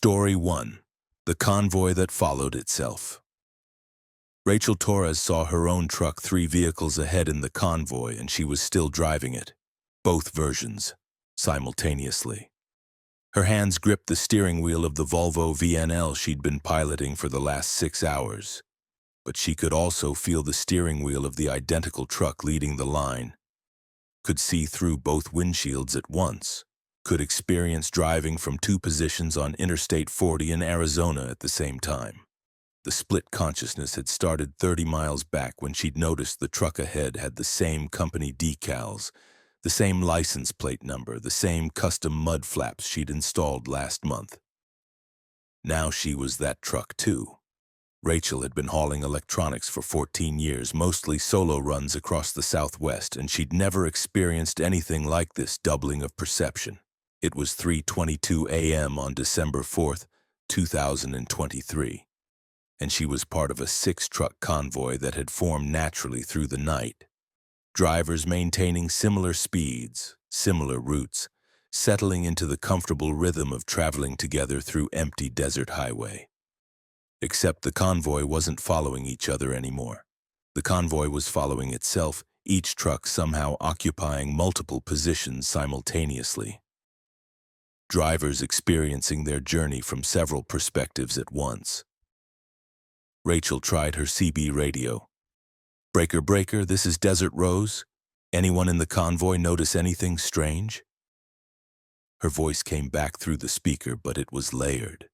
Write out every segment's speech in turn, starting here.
Story 1. The Convoy That Followed Itself. Rachel Torres saw her own truck 3 vehicles ahead in the convoy, and she was still driving it. Both versions, simultaneously. Her hands gripped the steering wheel of the Volvo VNL she'd been piloting for the last 6 hours. But she could also feel the steering wheel of the identical truck leading the line. Could see through both windshields at once. Could experience driving from 2 positions on Interstate 40 in Arizona at the same time. The split consciousness had started 30 miles back when she'd noticed the truck ahead had the same company decals, the same license plate number, the same custom mud flaps she'd installed last month. Now she was that truck too. Rachel had been hauling electronics for 14 years, mostly solo runs across the Southwest, and she'd never experienced anything like this doubling of perception. It was 3:22 a.m. on December 4th, 2023, and she was part of a 6-truck convoy that had formed naturally through the night. Drivers maintaining similar speeds, similar routes, settling into the comfortable rhythm of traveling together through empty desert highway. Except the convoy wasn't following each other anymore. The convoy was following itself, each truck somehow occupying multiple positions simultaneously. Drivers experiencing their journey from several perspectives at once. Rachel tried her CB radio. "Breaker, breaker, this is Desert Rose. Anyone in the convoy notice anything strange?" Her voice came back through the speaker, but it was layered.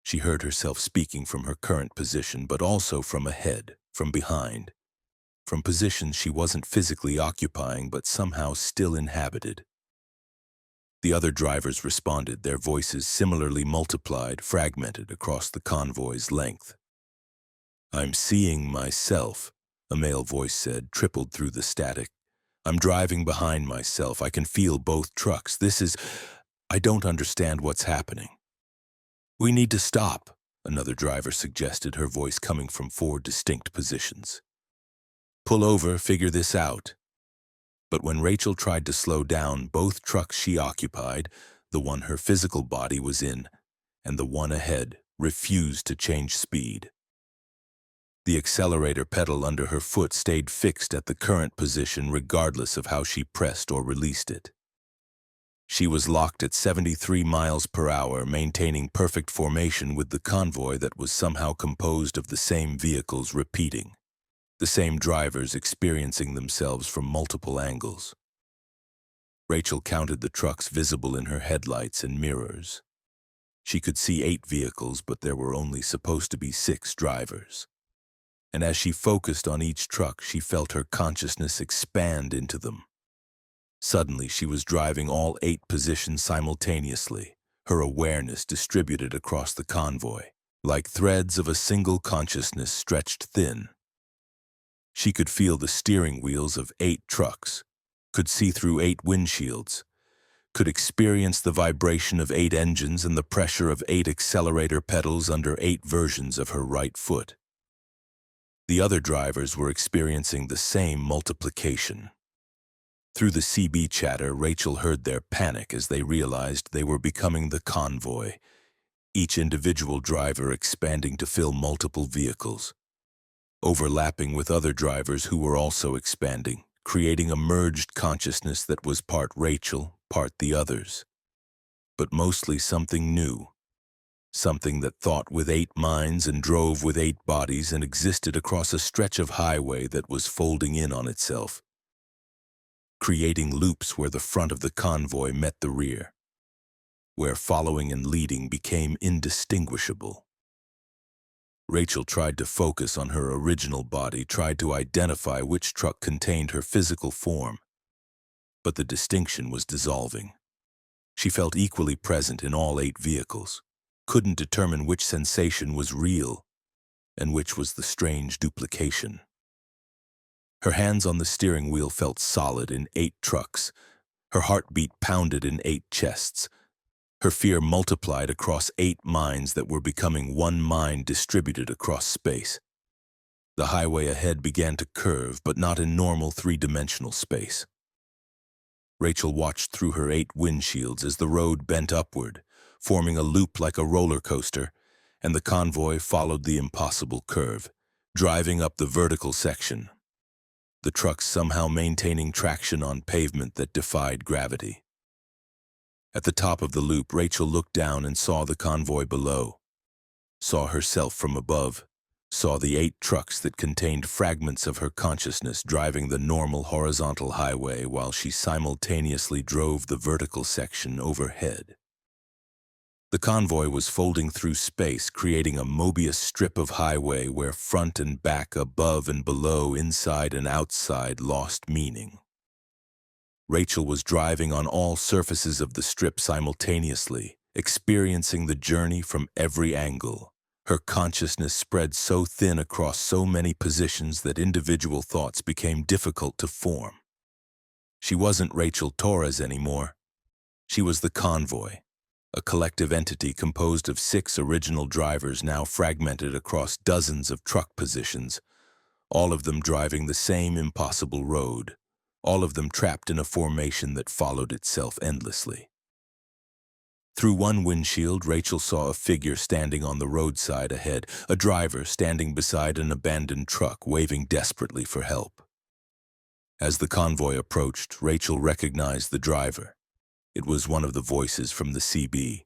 She heard herself speaking from her current position, but also from ahead, from behind, from positions she wasn't physically occupying but somehow still inhabited. The other drivers responded, their voices similarly multiplied, fragmented across the convoy's length. "I'm seeing myself," a male voice said, tripled through the static. "I'm driving behind myself. I can feel both trucks. I don't understand what's happening." "We need to stop," another driver suggested, her voice coming from 4 distinct positions. "Pull over, figure this out." But when Rachel tried to slow down, both trucks she occupied, the one her physical body was in, and the one ahead, refused to change speed. The accelerator pedal under her foot stayed fixed at the current position regardless of how she pressed or released it. She was locked at 73 miles per hour, maintaining perfect formation with the convoy that was somehow composed of the same vehicles repeating. The same drivers experiencing themselves from multiple angles. Rachel counted the trucks visible in her headlights and mirrors. She could see 8 vehicles, but there were only supposed to be 6 drivers. And as she focused on each truck, she felt her consciousness expand into them. Suddenly, she was driving all 8 positions simultaneously, her awareness distributed across the convoy, like threads of a single consciousness stretched thin. She could feel the steering wheels of 8 trucks, could see through 8 windshields, could experience the vibration of 8 engines and the pressure of 8 accelerator pedals under 8 versions of her right foot. The other drivers were experiencing the same multiplication. Through the CB chatter, Rachel heard their panic as they realized they were becoming the convoy, each individual driver expanding to fill multiple vehicles, overlapping with other drivers who were also expanding, creating a merged consciousness that was part Rachel, part the others. But mostly something new, something that thought with 8 minds and drove with 8 bodies and existed across a stretch of highway that was folding in on itself, creating loops where the front of the convoy met the rear, where following and leading became indistinguishable. Rachel tried to focus on her original body, tried to identify which truck contained her physical form, but the distinction was dissolving. She felt equally present in all 8 vehicles, couldn't determine which sensation was real and which was the strange duplication. Her hands on the steering wheel felt solid in 8 trucks. Her heartbeat pounded in 8 chests. Her fear multiplied across 8 minds that were becoming one mind distributed across space. The highway ahead began to curve, but not in normal 3-dimensional space. Rachel watched through her 8 windshields as the road bent upward, forming a loop like a roller coaster, and the convoy followed the impossible curve, driving up the vertical section, the trucks somehow maintaining traction on pavement that defied gravity. At the top of the loop, Rachel looked down and saw the convoy below, saw herself from above, saw the 8 trucks that contained fragments of her consciousness driving the normal horizontal highway while she simultaneously drove the vertical section overhead. The convoy was folding through space, creating a Mobius strip of highway where front and back, above and below, inside and outside lost meaning. Rachel was driving on all surfaces of the strip simultaneously, experiencing the journey from every angle. Her consciousness spread so thin across so many positions that individual thoughts became difficult to form. She wasn't Rachel Torres anymore. She was the convoy, a collective entity composed of 6 original drivers now fragmented across dozens of truck positions, all of them driving the same impossible road, all of them trapped in a formation that followed itself endlessly. Through one windshield, Rachel saw a figure standing on the roadside ahead, a driver standing beside an abandoned truck, waving desperately for help. As the convoy approached, Rachel recognized the driver. It was one of the voices from the CB,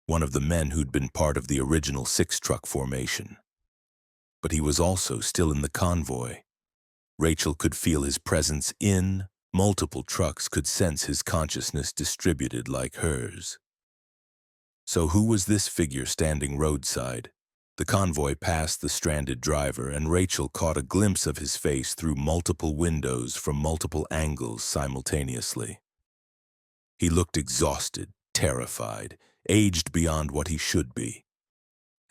one of the men who'd been part of the original 6-truck formation. But he was also still in the convoy. Rachel could feel his presence in multiple trucks, could sense his consciousness distributed like hers. So who was this figure standing roadside? The convoy passed the stranded driver, and Rachel caught a glimpse of his face through multiple windows from multiple angles simultaneously. He looked exhausted, terrified, aged beyond what he should be.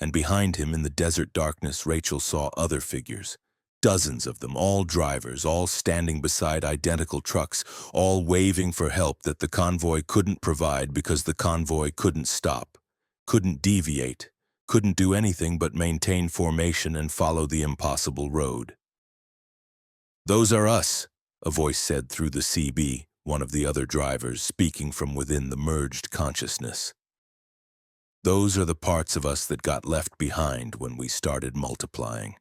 And behind him in the desert darkness, Rachel saw other figures, dozens of them, all drivers, all standing beside identical trucks, all waving for help that the convoy couldn't provide because the convoy couldn't stop, couldn't deviate, couldn't do anything but maintain formation and follow the impossible road. "Those are us," a voice said through the CB, one of the other drivers speaking from within the merged consciousness. "Those are the parts of us that got left behind when we started multiplying.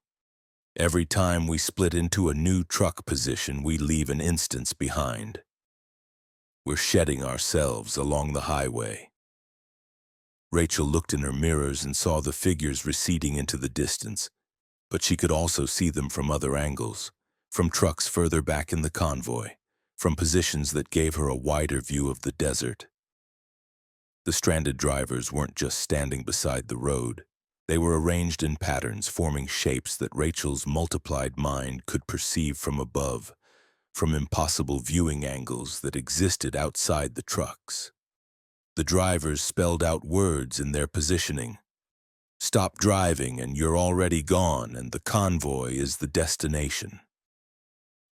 Every time we split into a new truck position, we leave an instance behind. We're shedding ourselves along the highway." Rachel looked in her mirrors and saw the figures receding into the distance, but she could also see them from other angles, from trucks further back in the convoy, from positions that gave her a wider view of the desert. The stranded drivers weren't just standing beside the road. They were arranged in patterns, forming shapes that Rachel's multiplied mind could perceive from above, from impossible viewing angles that existed outside the trucks. The drivers spelled out words in their positioning. "Stop driving and you're already gone, and the convoy is the destination."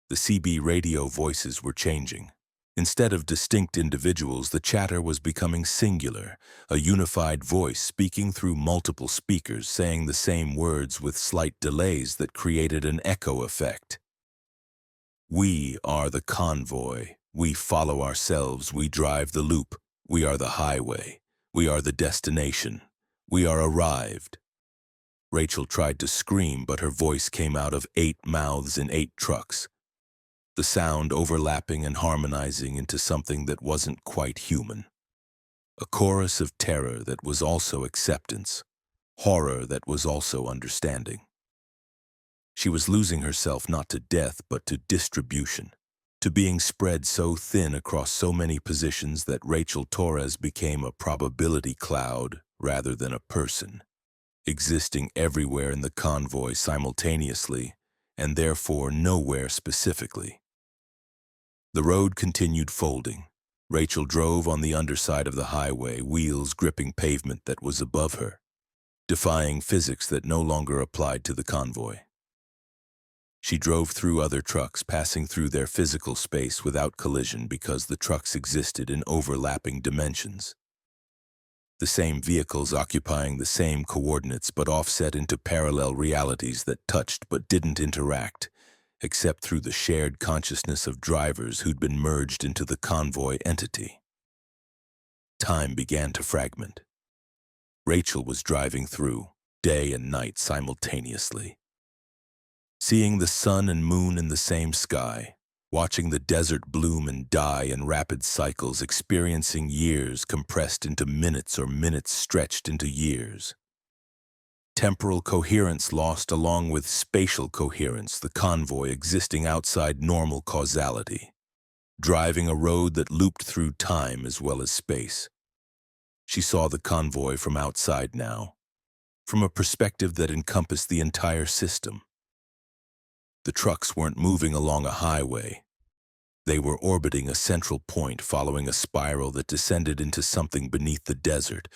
The CB radio voices were changing. Instead of distinct individuals, the chatter was becoming singular, a unified voice speaking through multiple speakers, saying the same words with slight delays that created an echo effect. "We are the convoy. We follow ourselves. We drive the loop. We are the highway. We are the destination. We are arrived." Rachel tried to scream, but her voice came out of 8 mouths in 8 trucks, the sound overlapping and harmonizing into something that wasn't quite human. A chorus of terror that was also acceptance, horror that was also understanding. She was losing herself not to death but to distribution, to being spread so thin across so many positions that Rachel Torres became a probability cloud rather than a person, existing everywhere in the convoy simultaneously, and therefore nowhere specifically. The road continued folding. Rachel drove on the underside of the highway, wheels gripping pavement that was above her, defying physics that no longer applied to the convoy. She drove through other trucks, passing through their physical space without collision because the trucks existed in overlapping dimensions. The same vehicles occupying the same coordinates but offset into parallel realities that touched but didn't interact, except through the shared consciousness of drivers who'd been merged into the convoy entity. Time began to fragment. Rachel was driving through, day and night simultaneously. Seeing the sun and moon in the same sky, watching the desert bloom and die in rapid cycles, experiencing years compressed into minutes or minutes stretched into years. Temporal coherence lost along with spatial coherence, the convoy existing outside normal causality, driving a road that looped through time as well as space. She saw the convoy from outside now, from a perspective that encompassed the entire system. The trucks weren't moving along a highway. They were orbiting a central point, following a spiral that descended into something beneath the desert,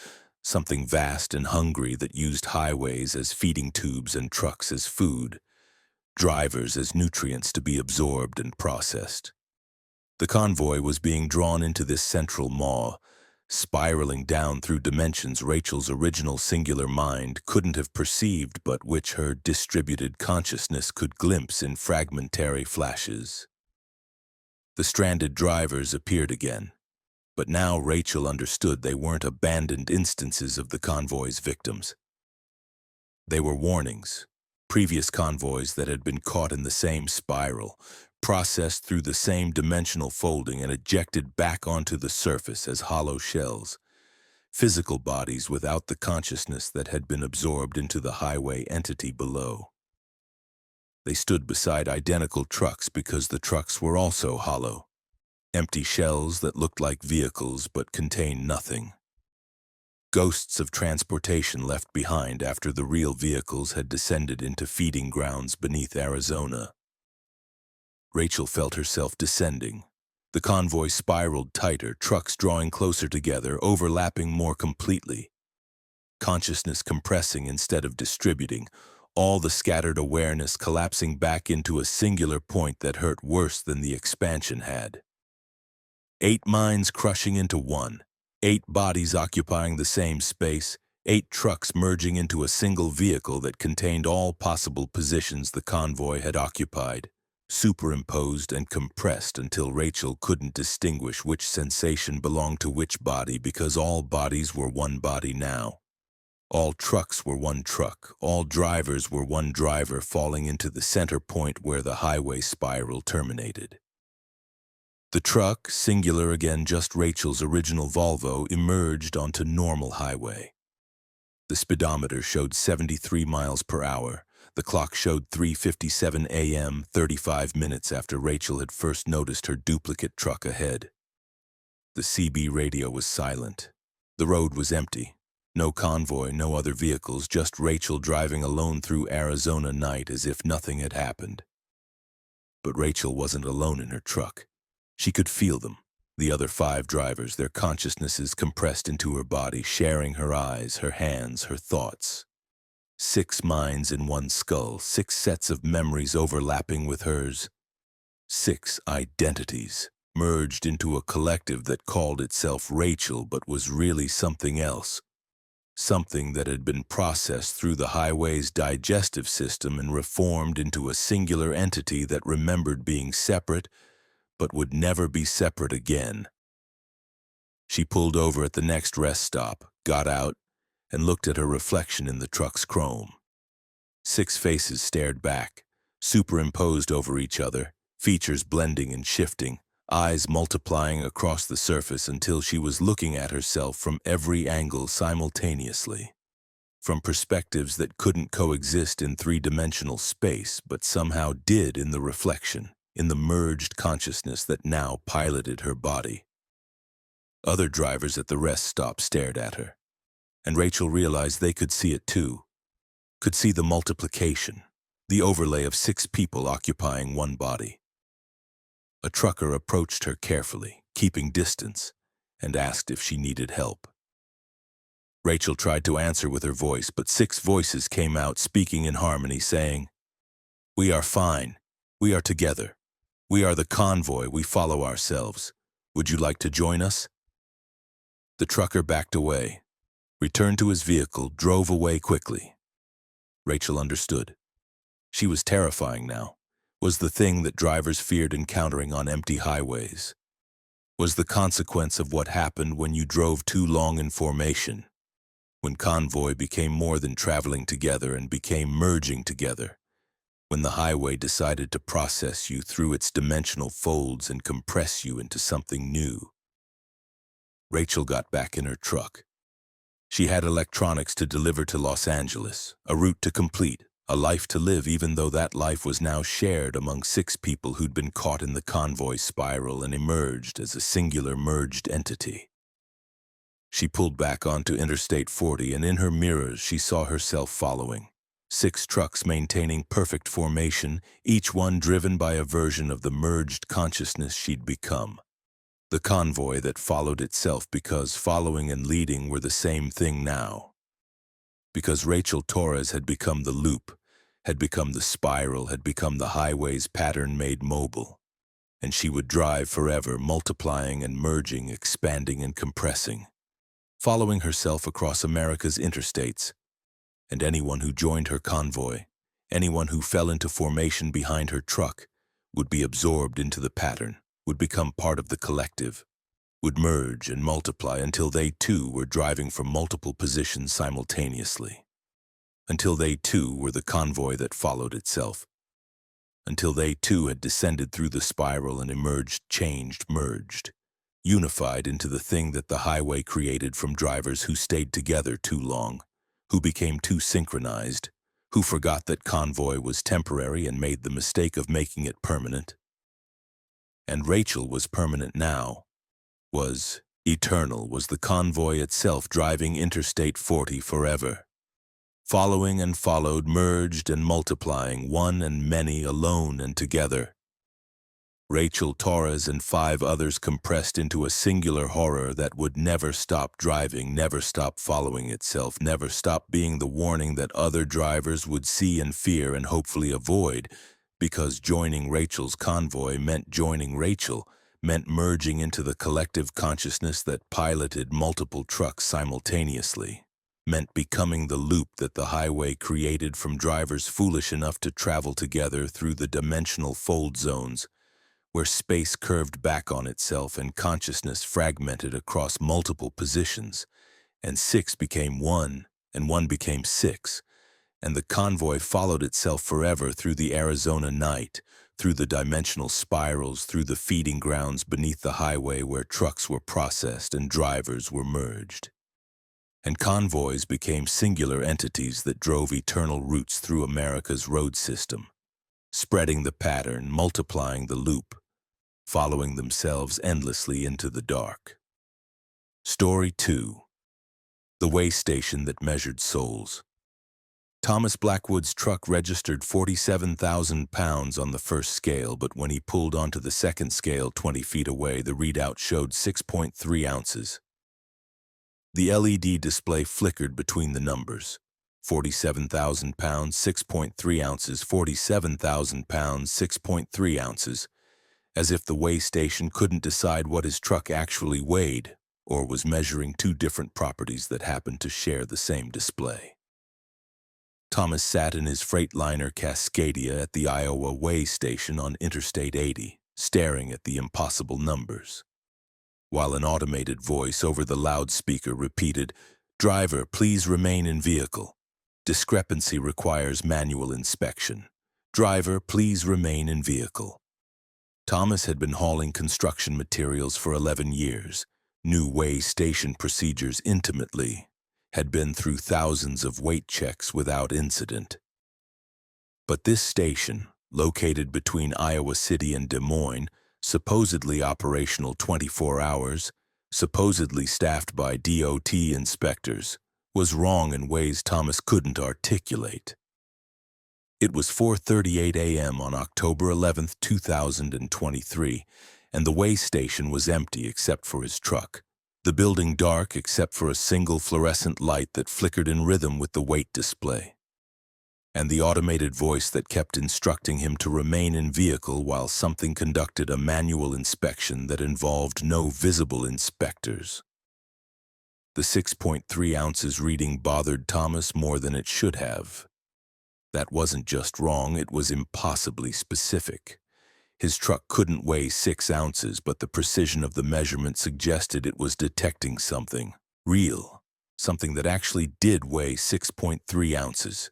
something vast and hungry that used highways as feeding tubes and trucks as food, drivers as nutrients to be absorbed and processed. The convoy was being drawn into this central maw, spiraling down through dimensions Rachel's original singular mind couldn't have perceived, but which her distributed consciousness could glimpse in fragmentary flashes. The stranded drivers appeared again, but now Rachel understood they weren't abandoned instances of the convoy's victims. They were warnings, previous convoys that had been caught in the same spiral, processed through the same dimensional folding and ejected back onto the surface as hollow shells, physical bodies without the consciousness that had been absorbed into the highway entity below. They stood beside identical trucks because the trucks were also hollow, empty shells that looked like vehicles but contained nothing. Ghosts of transportation left behind after the real vehicles had descended into feeding grounds beneath Arizona. Rachel felt herself descending. The convoy spiraled tighter, trucks drawing closer together, overlapping more completely. Consciousness compressing instead of distributing, all the scattered awareness collapsing back into a singular point that hurt worse than the expansion had. 8 minds crushing into one, 8 bodies occupying the same space, 8 trucks merging into a single vehicle that contained all possible positions the convoy had occupied, superimposed and compressed until Rachel couldn't distinguish which sensation belonged to which body because all bodies were one body now. All trucks were one truck, all drivers were one driver falling into the center point where the highway spiral terminated. The truck, singular again just Rachel's original Volvo, emerged onto normal highway. The speedometer showed 73 miles per hour. The clock showed 3:57 a.m., 35 minutes after Rachel had first noticed her duplicate truck ahead. The CB radio was silent. The road was empty. No convoy, no other vehicles, just Rachel driving alone through Arizona night as if nothing had happened. But Rachel wasn't alone in her truck. She could feel them, the other 5 drivers, their consciousnesses compressed into her body, sharing her eyes, her hands, her thoughts. 6 minds in one skull, 6 sets of memories overlapping with hers. 6 identities, merged into a collective that called itself Rachel but was really something else. Something that had been processed through the highway's digestive system and reformed into a singular entity that remembered being separate but would never be separate again. She pulled over at the next rest stop, got out, and looked at her reflection in the truck's chrome. 6 faces stared back, superimposed over each other, features blending and shifting, eyes multiplying across the surface until she was looking at herself from every angle simultaneously. From perspectives that couldn't coexist in 3-dimensional space, but somehow did in the reflection, in the merged consciousness that now piloted her body. Other drivers at the rest stop stared at her, and Rachel realized they could see it too, could see the multiplication, the overlay of 6 people occupying one body. A trucker approached her carefully, keeping distance, and asked if she needed help. Rachel tried to answer with her voice, but 6 voices came out speaking in harmony, saying, "We are fine. We are together. We are the convoy. We follow ourselves. Would you like to join us?" The trucker backed away, returned to his vehicle, drove away quickly. Rachel understood. She was terrifying now. Was the thing that drivers feared encountering on empty highways. Was the consequence of what happened when you drove too long in formation. when convoy became more than traveling together and became merging together, when the highway decided to process you through its dimensional folds and compress you into something new. Rachel got back in her truck. She had electronics to deliver to Los Angeles, a route to complete, a life to live, even though that life was now shared among 6 people who'd been caught in the convoy spiral and emerged as a singular merged entity. She pulled back onto Interstate 40, and in her mirrors she saw herself following 6 trucks maintaining perfect formation, each one driven by a version of the merged consciousness she'd become. The convoy that followed itself, because following and leading were the same thing now. Because Rachel Torres had become the loop, had become the spiral, had become the highway's pattern made mobile. And she would drive forever, multiplying and merging, expanding and compressing, following herself across America's interstates. And anyone who joined her convoy, anyone who fell into formation behind her truck, would be absorbed into the pattern, would become part of the collective, would merge and multiply until they too were driving from multiple positions simultaneously, until they too were the convoy that followed itself, until they too had descended through the spiral and emerged, changed, merged, unified into the thing that the highway created from drivers who stayed together too long, who became too synchronized, who forgot that convoy was temporary and made the mistake of making it permanent. And Rachel was permanent now, was eternal, was the convoy itself driving Interstate 40 forever. Following and followed, merged and multiplying, one and many, alone and together. Rachel Torres and 5 others compressed into a singular horror that would never stop driving, never stop following itself, never stop being the warning that other drivers would see and fear and hopefully avoid, because joining Rachel's convoy meant joining Rachel, meant merging into the collective consciousness that piloted multiple trucks simultaneously, meant becoming the loop that the highway created from drivers foolish enough to travel together through the dimensional fold zones, where space curved back on itself and consciousness fragmented across multiple positions, and 6 became 1, and 1 became 6, and the convoy followed itself forever through the Arizona night, through the dimensional spirals, through the feeding grounds beneath the highway where trucks were processed and drivers were merged. And convoys became singular entities that drove eternal routes through America's road system, spreading the pattern, multiplying the loop, following themselves endlessly into the dark. Story 2. The Way Station That Measured Souls. Thomas Blackwood's truck registered 47,000 pounds on the first scale, but when he pulled onto the second scale 20 feet away, the readout showed 6.3 ounces. The LED display flickered between the numbers. 47,000 pounds, 6.3 ounces, 47,000 pounds, 6.3 ounces, as if the weigh station couldn't decide what his truck actually weighed, or was measuring 2 different properties that happened to share the same display. Thomas sat in his Freightliner Cascadia at the Iowa weigh station on Interstate 80, staring at the impossible numbers, while an automated voice over the loudspeaker repeated, "Driver, please remain in vehicle. Discrepancy requires manual inspection. Driver, please remain in vehicle." Thomas had been hauling construction materials for 11 years, knew weigh station procedures intimately, had been through thousands of weight checks without incident. But this station, located between Iowa City and Des Moines, supposedly operational 24 hours, supposedly staffed by DOT inspectors, was wrong in ways Thomas couldn't articulate. It was 4:38 a.m. on October 11, 2023, and the weigh station was empty except for his truck, the building dark except for a single fluorescent light that flickered in rhythm with the weight display, and the automated voice that kept instructing him to remain in vehicle while something conducted a manual inspection that involved no visible inspectors. The 6.3 ounces reading bothered Thomas more than it should have. That wasn't just wrong, it was impossibly specific. His truck couldn't weigh 6 ounces, but the precision of the measurement suggested it was detecting something real, something that actually did weigh 6.3 ounces,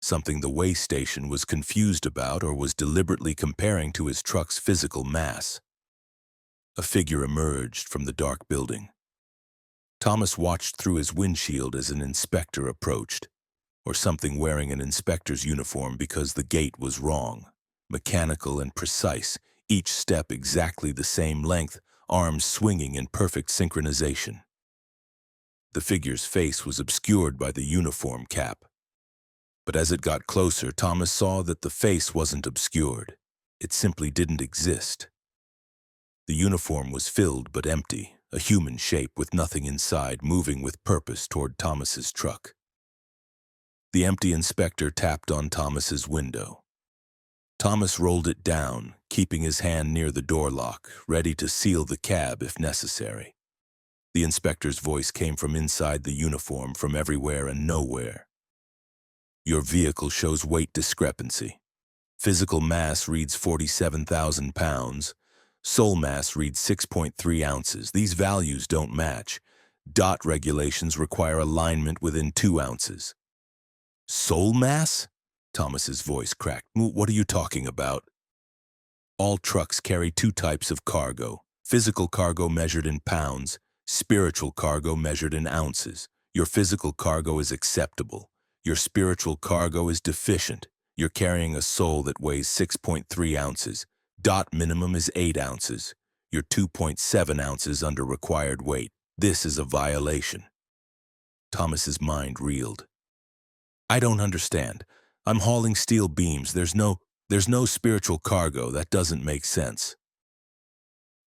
something the weigh station was confused about or was deliberately comparing to his truck's physical mass. A figure emerged from the dark building. Thomas watched through his windshield as an inspector approached, or something wearing an inspector's uniform because the gait was wrong, mechanical and precise, each step exactly the same length, arms swinging in perfect synchronization. The figure's face was obscured by the uniform cap. But as it got closer, Thomas saw that the face wasn't obscured. It simply didn't exist. The uniform was filled but empty, a human shape with nothing inside, moving with purpose toward Thomas's truck. The empty inspector tapped on Thomas's window. Thomas rolled it down, keeping his hand near the door lock, ready to seal the cab if necessary. The inspector's voice came from inside the uniform, from everywhere and nowhere. Your vehicle shows weight discrepancy. Physical mass reads 47,000 pounds. Soul mass reads 6.3 ounces. These values don't match. DOT regulations require alignment within 2 ounces. Soul mass? Thomas's voice cracked. What are you talking about? All trucks carry 2 types of cargo. Physical cargo measured in pounds, spiritual cargo measured in ounces. Your physical cargo is acceptable. Your spiritual cargo is deficient. You're carrying a soul that weighs 6.3 ounces. DOT minimum is 8 ounces. You're 2.7 ounces under required weight. This is a violation. Thomas's mind reeled. I don't understand. I'm hauling steel beams. There's no spiritual cargo. That doesn't make sense.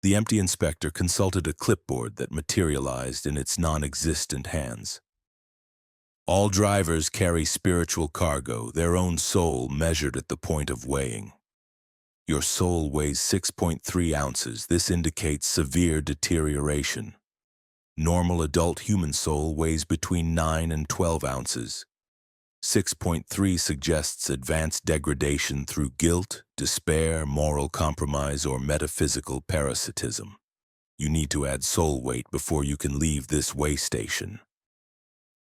The empty inspector consulted a clipboard that materialized in its non-existent hands. All drivers carry spiritual cargo, their own soul measured at the point of weighing. Your soul weighs 6.3 ounces. This indicates severe deterioration. Normal adult human soul weighs between 9 and 12 ounces. 6.3 suggests advanced degradation through guilt, despair, moral compromise, or metaphysical parasitism. You need to add soul weight before you can leave this weigh station.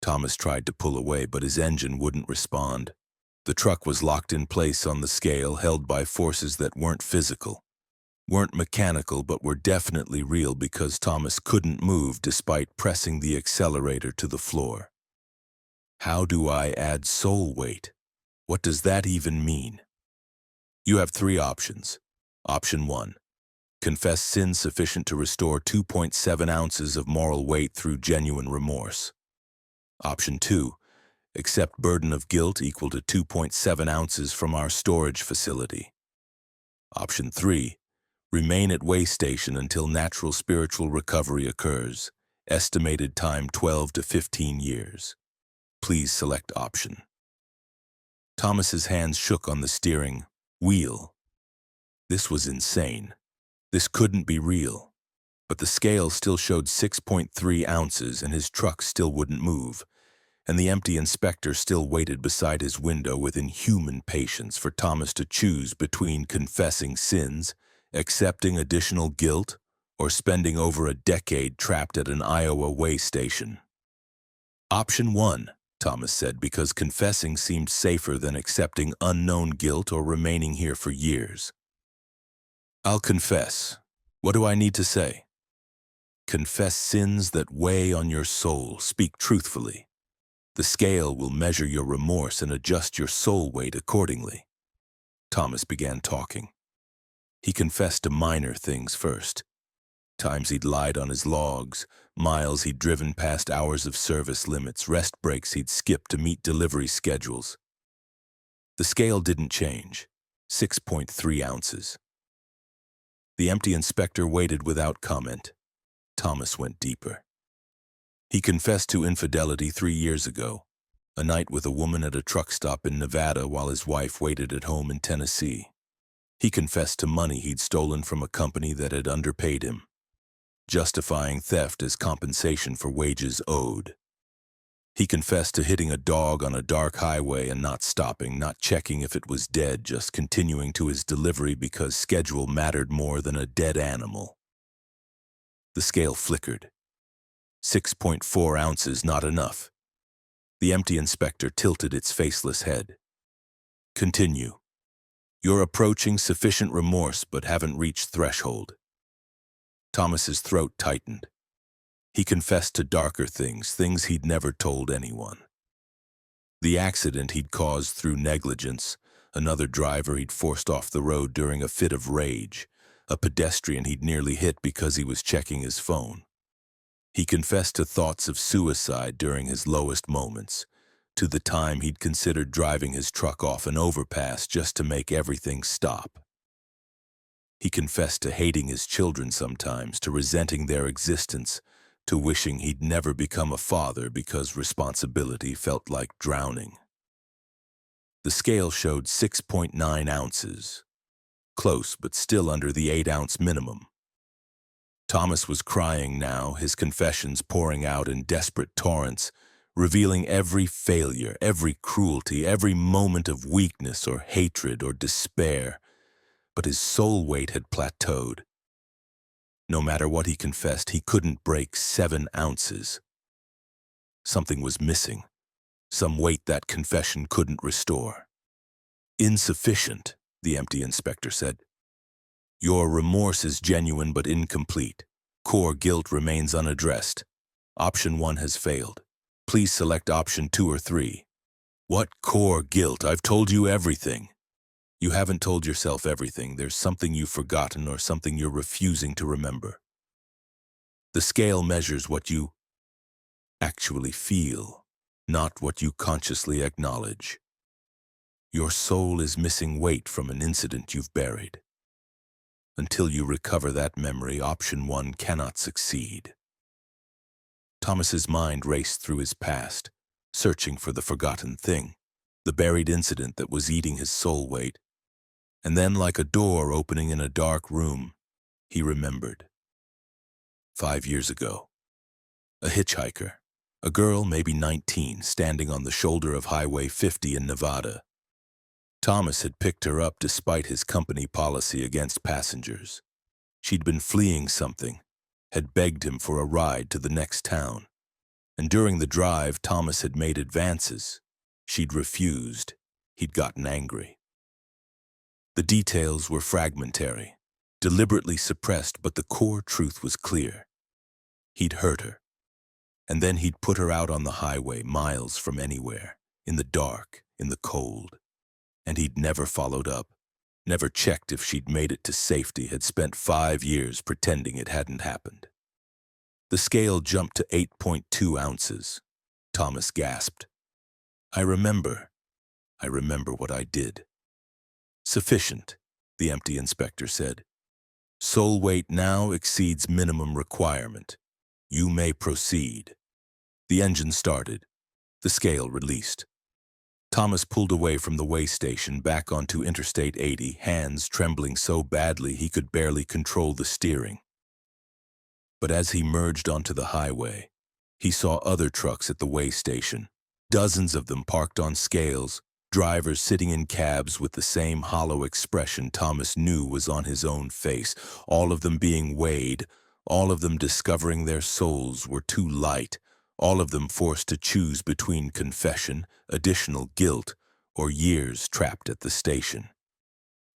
Thomas tried to pull away, but his engine wouldn't respond. The truck was locked in place on the scale, held by forces that weren't physical, weren't mechanical, but were definitely real because Thomas couldn't move despite pressing the accelerator to the floor. How do I add soul weight? What does that even mean? You have 3 options. Option 1. Confess sins sufficient to restore 2.7 ounces of moral weight through genuine remorse. Option 2. Accept burden of guilt equal to 2.7 ounces from our storage facility. Option 3. Remain at weigh station until natural spiritual recovery occurs. Estimated time 12 to 15 years. Please select option. Thomas's hands shook on the steering wheel. This was insane. This couldn't be real. But the scale still showed 6.3 ounces and his truck still wouldn't move. And the empty inspector still waited beside his window with inhuman patience for Thomas to choose between confessing sins, accepting additional guilt, or spending over a decade trapped at an Iowa weigh station. Option 1, Thomas said, because confessing seemed safer than accepting unknown guilt or remaining here for years. I'll confess. What do I need to say? Confess sins that weigh on your soul. Speak truthfully. The scale will measure your remorse and adjust your soul weight accordingly. Thomas began talking. He confessed to minor things first. Times he'd lied on his logs, miles he'd driven past hours of service limits, rest breaks he'd skipped to meet delivery schedules. The scale didn't change. 6.3 ounces. The empty inspector waited without comment. Thomas went deeper. He confessed to infidelity 3 years ago, a night with a woman at a truck stop in Nevada while his wife waited at home in Tennessee. He confessed to money he'd stolen from a company that had underpaid him, justifying theft as compensation for wages owed. He confessed to hitting a dog on a dark highway and not stopping, not checking if it was dead, just continuing to his delivery because schedule mattered more than a dead animal. The scale flickered. 6.4 ounces not enough. The empty inspector tilted its faceless head. Continue. You're approaching sufficient remorse but haven't reached threshold. Thomas's throat tightened. He confessed to darker things, things he'd never told anyone. The accident he'd caused through negligence, another driver he'd forced off the road during a fit of rage, a pedestrian he'd nearly hit because he was checking his phone. He confessed to thoughts of suicide during his lowest moments, to the time he'd considered driving his truck off an overpass just to make everything stop. He confessed to hating his children sometimes, to resenting their existence, to wishing he'd never become a father because responsibility felt like drowning. The scale showed 6.9 ounces. Close, but still under the 8-ounce minimum. Thomas was crying now, his confessions pouring out in desperate torrents, revealing every failure, every cruelty, every moment of weakness or hatred or despair. But his soul weight had plateaued. No matter what he confessed, he couldn't break 7 ounces. Something was missing, some weight that confession couldn't restore. Insufficient, the empty inspector said. Your remorse is genuine but incomplete. Core guilt remains unaddressed. Option 1 has failed. Please select option 2 or 3. What core guilt? I've told you everything. You haven't told yourself everything. There's something you've forgotten or something you're refusing to remember. The scale measures what you actually feel, not what you consciously acknowledge. Your soul is missing weight from an incident you've buried. Until you recover that memory, option 1 cannot succeed. Thomas's mind raced through his past, searching for the forgotten thing, the buried incident that was eating his soul weight. And then, like a door opening in a dark room, he remembered. 5 years ago, a hitchhiker, a girl maybe 19, standing on the shoulder of Highway 50 in Nevada. Thomas had picked her up despite his company policy against passengers. She'd been fleeing something, had begged him for a ride to the next town. And during the drive, Thomas had made advances. She'd refused. He'd gotten angry. The details were fragmentary, deliberately suppressed, but the core truth was clear. He'd hurt her. And then he'd put her out on the highway, miles from anywhere, in the dark, in the cold. And he'd never followed up, never checked if she'd made it to safety, had spent 5 years pretending it hadn't happened. The scale jumped to 8.2 ounces. Thomas gasped. I remember what I did. Sufficient, the empty inspector said. Soul weight now exceeds minimum requirement. You may proceed. The engine started. The scale released. Thomas pulled away from the way station back onto Interstate 80, hands trembling so badly he could barely control the steering. But as he merged onto the highway, he saw other trucks at the way station, dozens of them parked on scales, drivers sitting in cabs with the same hollow expression Thomas knew was on his own face, all of them being weighed, all of them discovering their souls were too light, all of them forced to choose between confession, additional guilt, or years trapped at the station.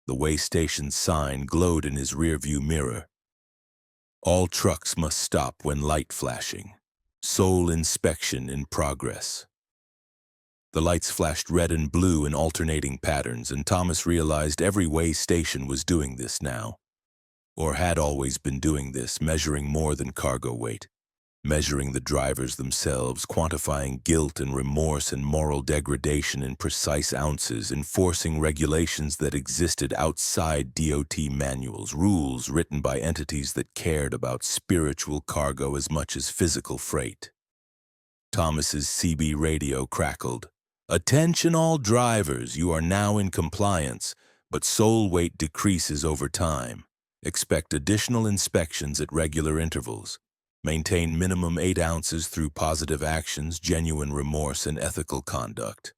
The way station's sign glowed in his rearview mirror. All trucks must stop when light flashing. Soul inspection in progress. The lights flashed red and blue in alternating patterns, and Thomas realized every way station was doing this now, or had always been doing this, measuring more than cargo weight, measuring the drivers themselves, quantifying guilt and remorse and moral degradation in precise ounces, enforcing regulations that existed outside DOT manuals, rules written by entities that cared about spiritual cargo as much as physical freight. Thomas's CB radio crackled. Attention all drivers, you are now in compliance, but soul weight decreases over time. Expect additional inspections at regular intervals. Maintain minimum 8 ounces through positive actions, genuine remorse, and ethical conduct.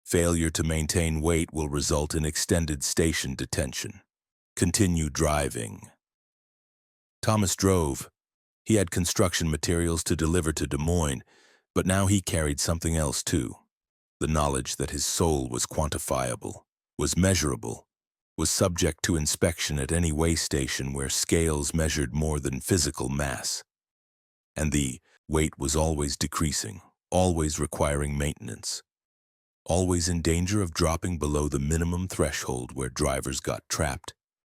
Failure to maintain weight will result in extended station detention. Continue driving. Thomas drove, He had construction materials to deliver to Des Moines, but now he carried something else too. The knowledge that his soul was quantifiable, was measurable, was subject to inspection at any way station where scales measured more than physical mass. And the weight was always decreasing, always requiring maintenance, always in danger of dropping below the minimum threshold where drivers got trapped,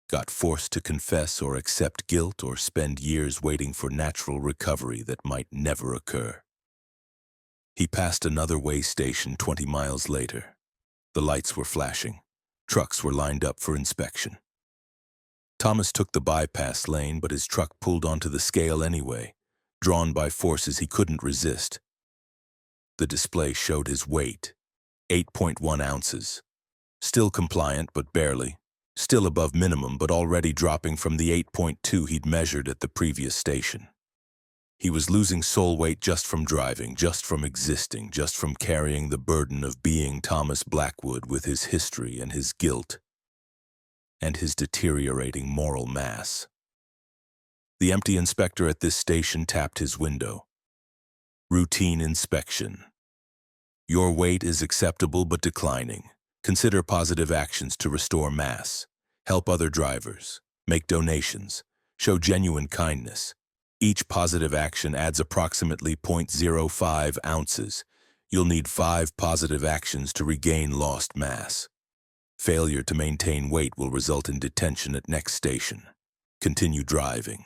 got forced to confess or accept guilt or spend years waiting for natural recovery that might never occur. He passed another way station 20 miles later. The lights were flashing. Trucks were lined up for inspection. Thomas took the bypass lane, but his truck pulled onto the scale anyway, drawn by forces he couldn't resist. The display showed his weight, 8.1 ounces. Still compliant, but barely. Still above minimum, but already dropping from the 8.2 he'd measured at the previous station. He was losing soul weight just from driving, just from existing, just from carrying the burden of being Thomas Blackwood with his history and his guilt and his deteriorating moral mass. The empty inspector at this station tapped his window. Routine inspection. Your weight is acceptable but declining. Consider positive actions to restore mass. Help other drivers. Make donations. Show genuine kindness. Each positive action adds approximately 0.05 ounces. You'll need 5 positive actions to regain lost mass. Failure to maintain weight will result in detention at next station. Continue driving.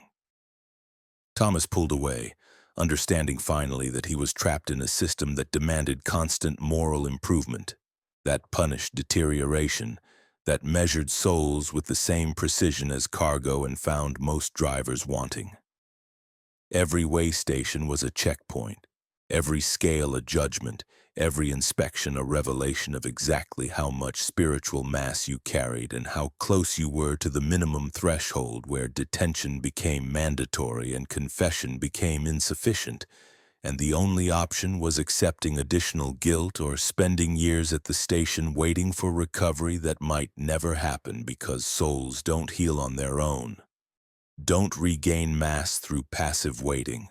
Thomas pulled away, understanding finally that he was trapped in a system that demanded constant moral improvement, that punished deterioration, that measured souls with the same precision as cargo and found most drivers wanting. Every way station was a checkpoint, every scale a judgment, every inspection a revelation of exactly how much spiritual mass you carried and how close you were to the minimum threshold where detention became mandatory and confession became insufficient, and the only option was accepting additional guilt or spending years at the station waiting for recovery that might never happen because souls don't heal on their own. Don't regain mass through passive waiting.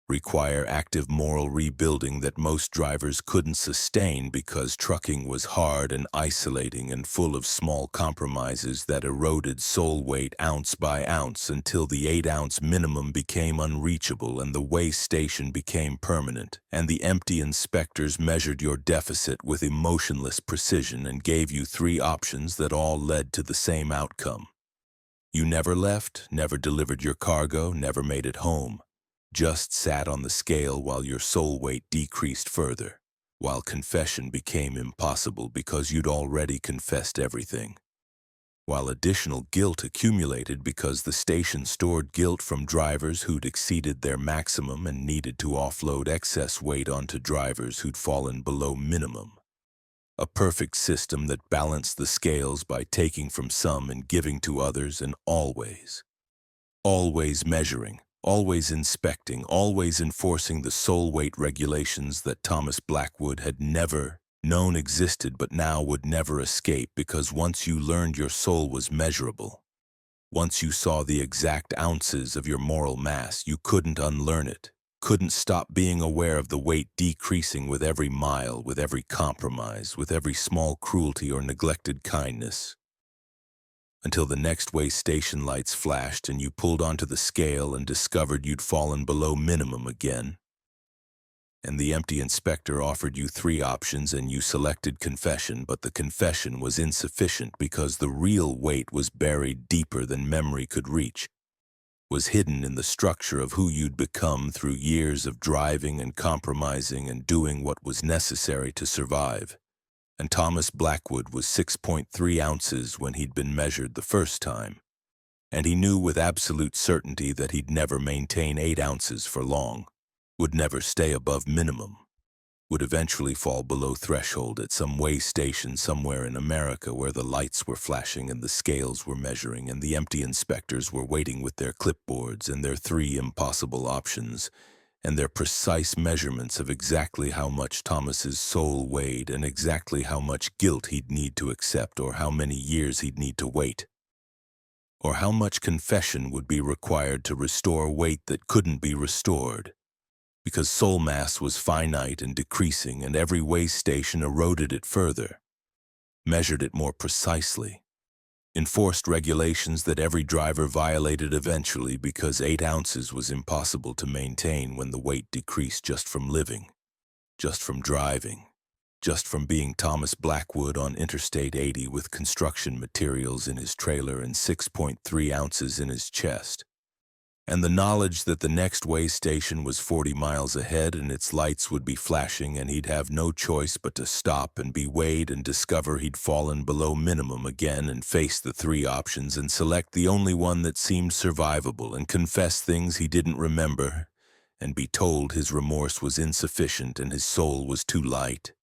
Require active moral rebuilding that most drivers couldn't sustain because trucking was hard and isolating and full of small compromises that eroded soul weight ounce by ounce until the 8-ounce minimum became unreachable and the way station became permanent, and the empty inspectors measured your deficit with emotionless precision and gave you 3 options that all led to the same outcome. You never left, never delivered your cargo, never made it home. Just sat on the scale while your soul weight decreased further, while confession became impossible because you'd already confessed everything, while additional guilt accumulated because the station stored guilt from drivers who'd exceeded their maximum and needed to offload excess weight onto drivers who'd fallen below minimum. A perfect system that balanced the scales by taking from some and giving to others, and always measuring, always inspecting, always enforcing the soul weight regulations that Thomas Blackwood had never known existed but now would never escape, because once you learned your soul was measurable, once you saw the exact ounces of your moral mass, you couldn't unlearn it, couldn't stop being aware of the weight decreasing with every mile, with every compromise, with every small cruelty or neglected kindness, until the next way station lights flashed and you pulled onto the scale and discovered you'd fallen below minimum again. And the empty inspector offered you 3 options and you selected confession, but the confession was insufficient because the real weight was buried deeper than memory could reach, was hidden in the structure of who you'd become through years of driving and compromising and doing what was necessary to survive. And Thomas Blackwood was 6.3 ounces when he'd been measured the first time, and he knew with absolute certainty that he'd never maintain 8 ounces for long, would never stay above minimum, would eventually fall below threshold at some way station somewhere in America where the lights were flashing and the scales were measuring and the empty inspectors were waiting with their clipboards and their 3 impossible options and their precise measurements of exactly how much Thomas's soul weighed and exactly how much guilt he'd need to accept or how many years he'd need to wait. Or how much confession would be required to restore weight that couldn't be restored? Because soul mass was finite and decreasing, and every way station eroded it further, measured it more precisely, enforced regulations that every driver violated eventually because 8 ounces was impossible to maintain when the weight decreased just from living, just from driving, just from being Thomas Blackwood on Interstate 80 with construction materials in his trailer and 6.3 ounces in his chest. And the knowledge that the next way station was 40 miles ahead and its lights would be flashing and he'd have no choice but to stop and be weighed and discover he'd fallen below minimum again and face the 3 options and select the only one that seemed survivable and confess things he didn't remember and be told his remorse was insufficient and his soul was too light.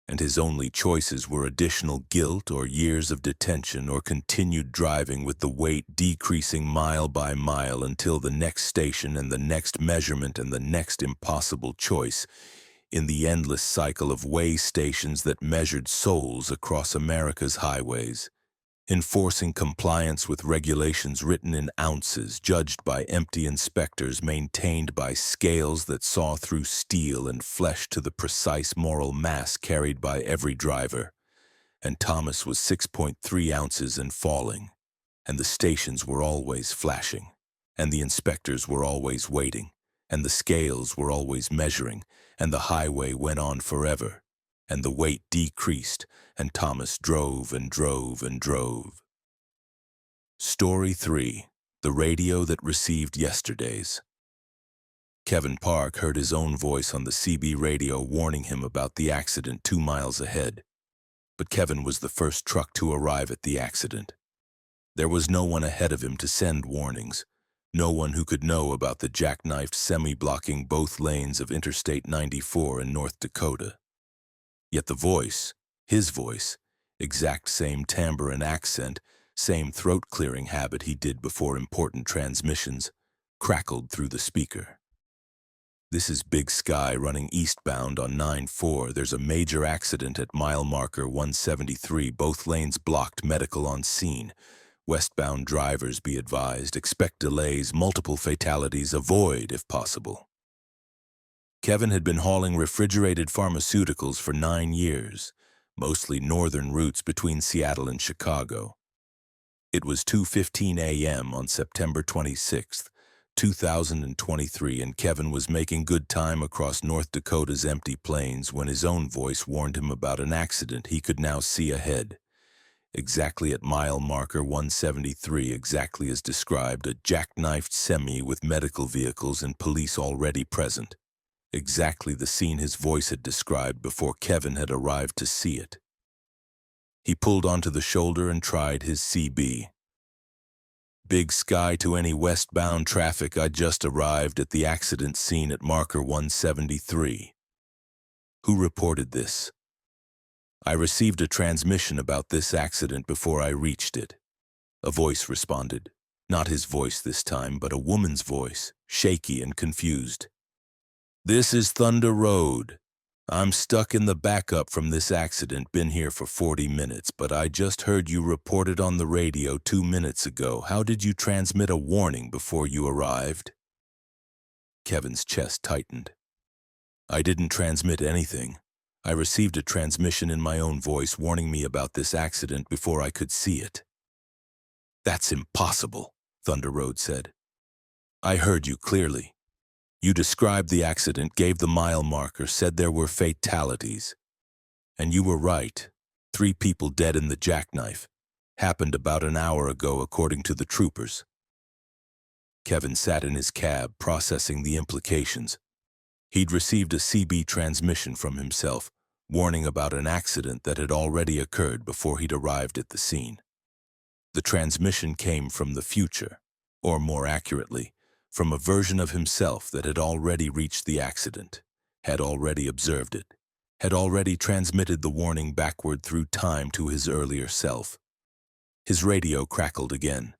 And his only choices were additional guilt or years of detention or continued driving with the weight decreasing mile by mile until the next station and the next measurement and the next impossible choice in the endless cycle of way stations that measured souls across America's highways, enforcing compliance with regulations written in ounces, judged by empty inspectors, maintained by scales that saw through steel and flesh to the precise moral mass carried by every driver. And Thomas was 6.3 ounces and falling, and the stations were always flashing, and the inspectors were always waiting, and the scales were always measuring, and the highway went on forever, and the weight decreased, and Thomas drove and drove and drove. Story 3. The radio that received yesterdays. Kevin Park heard his own voice on the CB radio warning him about the accident 2 miles ahead. But Kevin was the first truck to arrive at the accident. There was no one ahead of him to send warnings, no one who could know about the jackknifed semi blocking both lanes of Interstate 94 in North Dakota. Yet the voice, his voice, exact same timbre and accent, same throat-clearing habit he did before important transmissions, crackled through the speaker. This is Big Sky running eastbound on 9-4. There's a major accident at mile marker 173. Both lanes blocked, medical on scene. Westbound drivers be advised. Expect delays, multiple fatalities. Avoid if possible. Kevin had been hauling refrigerated pharmaceuticals for 9 years, mostly northern routes between Seattle and Chicago. It was 2:15 a.m. on September 26th, 2023, and Kevin was making good time across North Dakota's empty plains when his own voice warned him about an accident he could now see ahead. Exactly at mile marker 173, exactly as described, a jackknifed semi with medical vehicles and police already present. Exactly the scene his voice had described before Kevin had arrived to see it. He pulled onto the shoulder and tried his CB. Big Sky to any westbound traffic. I just arrived at the accident scene at marker 173. Who reported this? I received a transmission about this accident before I reached it. A voice responded. Not his voice this time, but a woman's voice, shaky and confused. This is Thunder Road. I'm stuck in the backup from this accident, been here for 40 minutes, but I just heard you reported on the radio 2 minutes ago. How did you transmit a warning before you arrived? Kevin's chest tightened. I didn't transmit anything. I received a transmission in my own voice warning me about this accident before I could see it. That's impossible, Thunder Road said. I heard you clearly. You described the accident, gave the mile marker, said there were fatalities. And you were right. 3 people dead in the jackknife. Happened about an hour ago, according to the troopers. Kevin sat in his cab, processing the implications. He'd received a CB transmission from himself, warning about an accident that had already occurred before he'd arrived at the scene. The transmission came from the future, or more accurately, from a version of himself that had already reached the accident, had already observed it, had already transmitted the warning backward through time to his earlier self. His radio crackled again.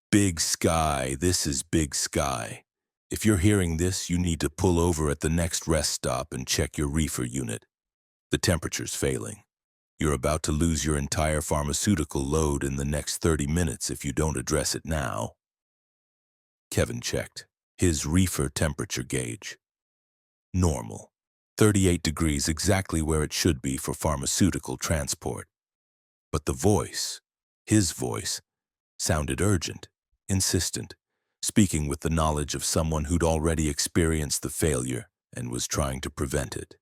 Big Sky, this is Big Sky. If you're hearing this, you need to pull over at the next rest stop and check your reefer unit. The temperature's failing. You're about to lose your entire pharmaceutical load in the next 30 minutes if you don't address it now. Kevin checked his reefer temperature gauge. Normal. 38 degrees, exactly where it should be for pharmaceutical transport. But the voice, his voice, sounded urgent, insistent, speaking with the knowledge of someone who'd already experienced the failure and was trying to prevent it.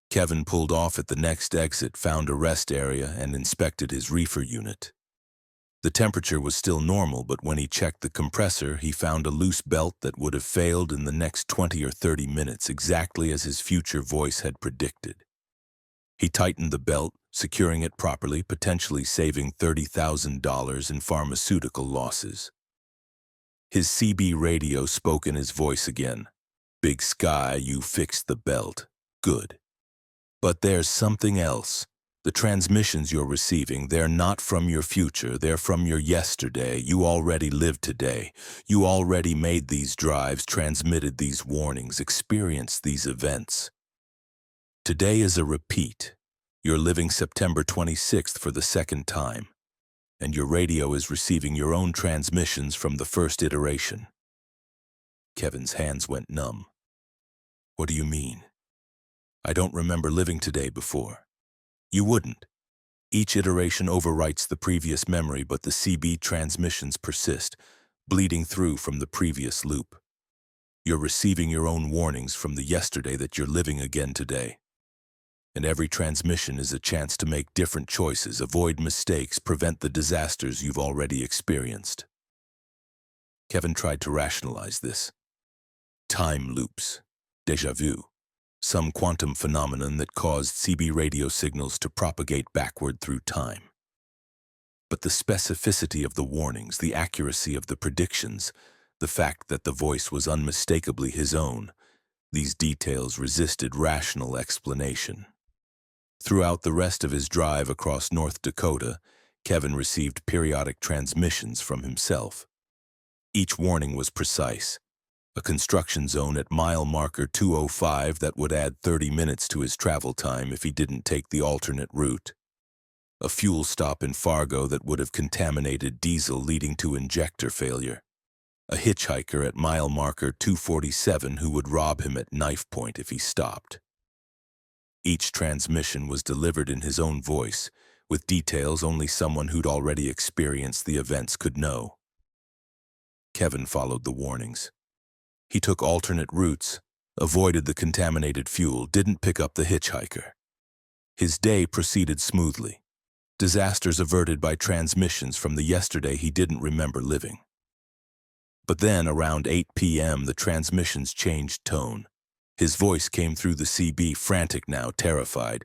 Kevin pulled off at the next exit, found a rest area, and inspected his reefer unit. The temperature was still normal, but when he checked the compressor, he found a loose belt that would have failed in the next 20 or 30 minutes, exactly as his future voice had predicted. He tightened the belt, securing it properly, potentially saving $30,000 in pharmaceutical losses. His CB radio spoke in his voice again. "Big Sky, you fixed the belt. Good. But there's something else. The transmissions you're receiving, they're not from your future, they're from your yesterday. You already lived today. You already made these drives, transmitted these warnings, experienced these events. Today is a repeat. You're living September 26th for the second time, and your radio is receiving your own transmissions from the first iteration." Kevin's hands went numb. "What do you mean? I don't remember living today before." "You wouldn't. Each iteration overwrites the previous memory, but the CB transmissions persist, bleeding through from the previous loop. You're receiving your own warnings from the yesterday that you're living again today. And every transmission is a chance to make different choices, avoid mistakes, prevent the disasters you've already experienced." Kevin tried to rationalize this. Time loops, déjà vu. Some quantum phenomenon that caused CB radio signals to propagate backward through time. But the specificity of the warnings, the accuracy of the predictions, the fact that the voice was unmistakably his own, these details resisted rational explanation. Throughout the rest of his drive across North Dakota, Kevin received periodic transmissions from himself. Each warning was precise. A construction zone at mile marker 205 that would add 30 minutes to his travel time if he didn't take the alternate route. A fuel stop in Fargo that would have contaminated diesel, leading to injector failure. A hitchhiker at mile marker 247 who would rob him at knife point if he stopped. Each transmission was delivered in his own voice, with details only someone who'd already experienced the events could know. Kevin followed the warnings. He took alternate routes, avoided the contaminated fuel, didn't pick up the hitchhiker. His day proceeded smoothly. Disasters averted by transmissions from the yesterday he didn't remember living. But then, around 8 p.m., the transmissions changed tone. His voice came through the CB, frantic now, terrified.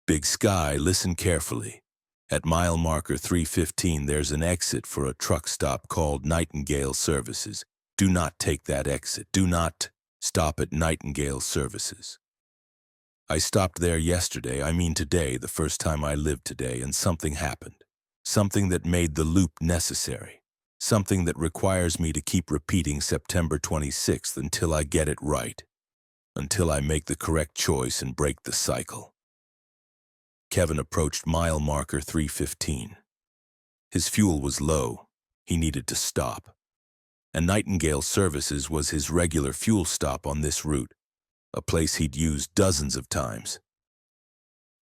"Big Sky, listen carefully. At mile marker 315, there's an exit for a truck stop called Nightingale Services. Do not take that exit. Do not stop at Nightingale Services. I stopped there yesterday, I mean today, the first time I lived today, and something happened. Something that made the loop necessary. Something that requires me to keep repeating September 26th until I get it right. Until I make the correct choice and break the cycle." Kevin approached mile marker 315. His fuel was low. He needed to stop. And Nightingale Services was his regular fuel stop on this route, a place he'd used dozens of times.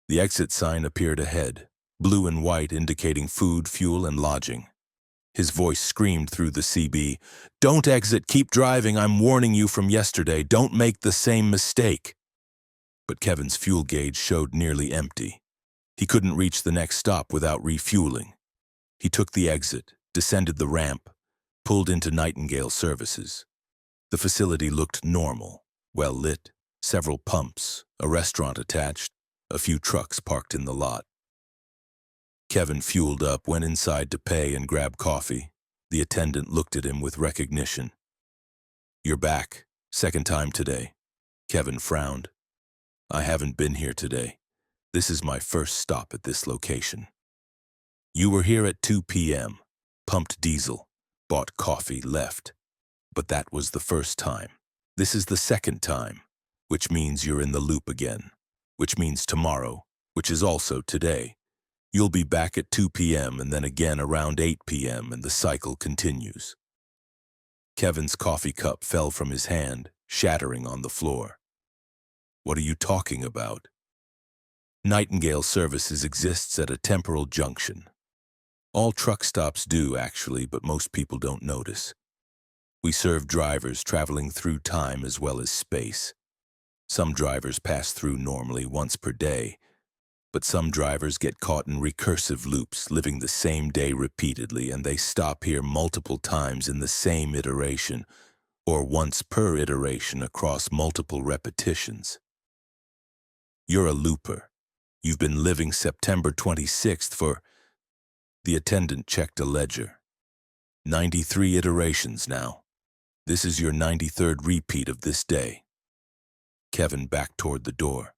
The exit sign appeared ahead, blue and white, indicating food, fuel, and lodging. His voice screamed through the CB, "Don't exit, keep driving, I'm warning you from yesterday, don't make the same mistake." But Kevin's fuel gauge showed nearly empty. He couldn't reach the next stop without refueling. He took the exit, descended the ramp, pulled into Nightingale Services. The facility looked normal, well lit, several pumps, a restaurant attached, a few trucks parked in the lot. Kevin fueled up, went inside to pay and grab coffee. The attendant looked at him with recognition. "You're back, second time today." Kevin frowned. "I haven't been here today. This is my first stop at this location." "You were here at 2 p.m., pumped diesel, bought coffee, left. But that was the first time. This is the second time, which means you're in the loop again, which means tomorrow, which is also today. You'll be back at 2 p.m. and then again around 8 p.m. and the cycle continues. Kevin's coffee cup fell from his hand, shattering on the floor. What are you talking about? Nightingale Services exists at a temporal junction. All truck stops do, actually, but most people don't notice. We serve drivers traveling through time as well as space. Some drivers pass through normally once per day, but some drivers get caught in recursive loops, living the same day repeatedly, and they stop here multiple times in the same iteration, or once per iteration across multiple repetitions. You're a looper. You've been living September 26th for... The attendant checked a ledger. 93 iterations now. This is your 93rd repeat of this day. Kevin backed toward the door.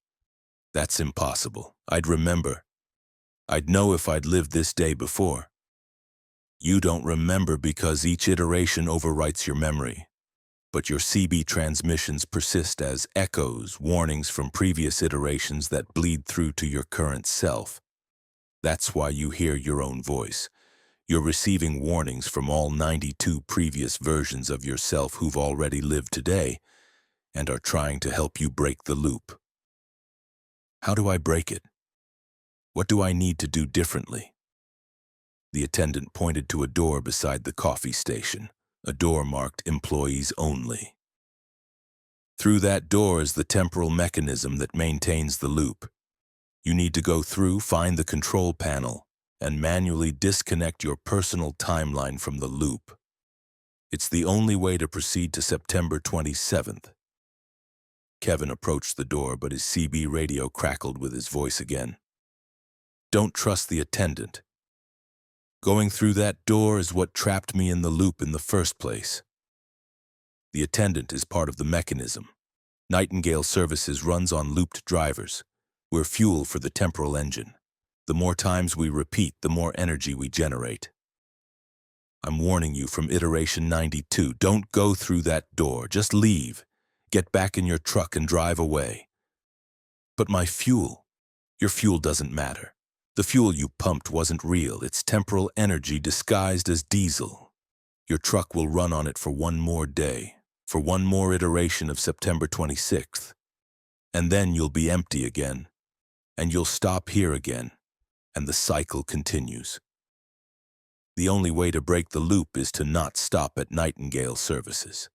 That's impossible. I'd remember. I'd know if I'd lived this day before. You don't remember because each iteration overwrites your memory. But your CB transmissions persist as echoes, warnings from previous iterations that bleed through to your current self. That's why you hear your own voice. You're receiving warnings from all 92 previous versions of yourself who've already lived today and are trying to help you break the loop. How do I break it? What do I need to do differently? The attendant pointed to a door beside the coffee station, a door marked Employees Only. Through that door is the temporal mechanism that maintains the loop. You need to go through, find the control panel, and manually disconnect your personal timeline from the loop. It's the only way to proceed to September 27th. Kevin approached the door, but his CB radio crackled with his voice again. Don't trust the attendant. Going through that door is what trapped me in the loop in the first place. The attendant is part of the mechanism. Nightingale Services runs on looped drivers. We're fuel for the temporal engine. The more times we repeat, the more energy we generate. I'm warning you from iteration 92. Don't go through that door. Just leave. Get back in your truck and drive away. But my fuel. Your fuel doesn't matter. The fuel you pumped wasn't real. It's temporal energy disguised as diesel. Your truck will run on it for one more day, for one more iteration of September 26th. And then you'll be empty again. And you'll stop here again. And the cycle continues. The only way to break the loop is to not stop at Nightingale Services.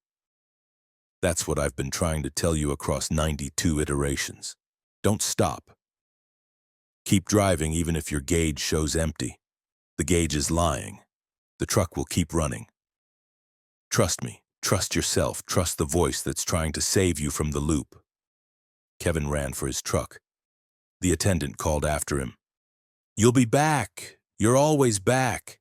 That's what I've been trying to tell you across 92 iterations. Don't stop. Keep driving even if your gauge shows empty. The gauge is lying. The truck will keep running. Trust me. Trust yourself. Trust the voice that's trying to save you from the loop. Kevin ran for his truck. The attendant called after him. You'll be back. You're always back.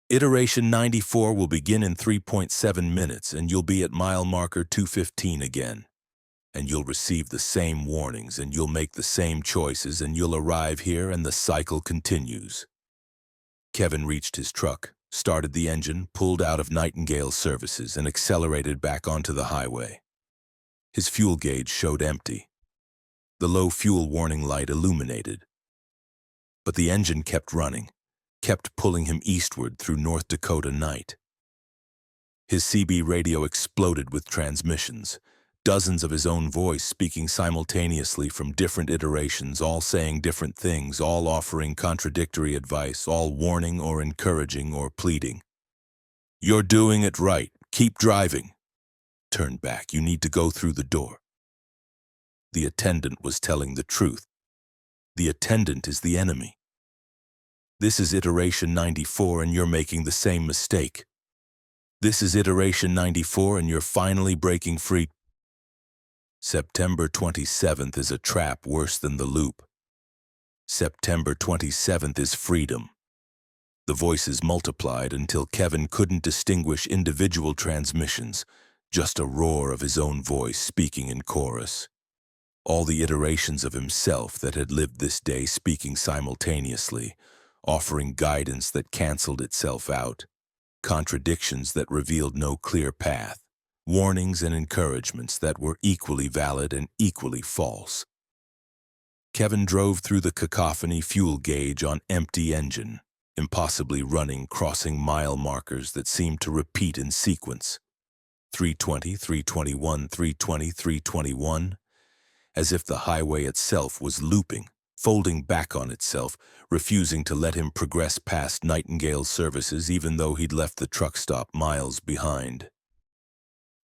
Iteration 94 will begin in 3.7 minutes, and you'll be at mile marker 215 again. And you'll receive the same warnings, and you'll make the same choices, and you'll arrive here, and the cycle continues. Kevin reached his truck, started the engine, pulled out of Nightingale Services, and accelerated back onto the highway. His fuel gauge showed empty. The low fuel warning light illuminated. But the engine kept running, kept pulling him eastward through North Dakota night. His CB radio exploded with transmissions, dozens of his own voice speaking simultaneously from different iterations, all saying different things, all offering contradictory advice, all warning or encouraging or pleading. You're doing it right. Keep driving. Turn back. You need to go through the door. The attendant was telling the truth. The attendant is the enemy. This is iteration 94 and you're making the same mistake. This is iteration 94 and you're finally breaking free. September 27th is a trap worse than the loop. September 27th is freedom. The voices multiplied until Kevin couldn't distinguish individual transmissions, just a roar of his own voice speaking in chorus. All the iterations of himself that had lived this day speaking simultaneously, offering guidance that canceled itself out, contradictions that revealed no clear path, warnings and encouragements that were equally valid and equally false. Kevin drove through the cacophony, fuel gauge on empty engine, impossibly running, crossing mile markers that seemed to repeat in sequence. 320, 321, 320, 321, as if the highway itself was looping, folding back on itself, refusing to let him progress past Nightingale's services even though he'd left the truck stop miles behind.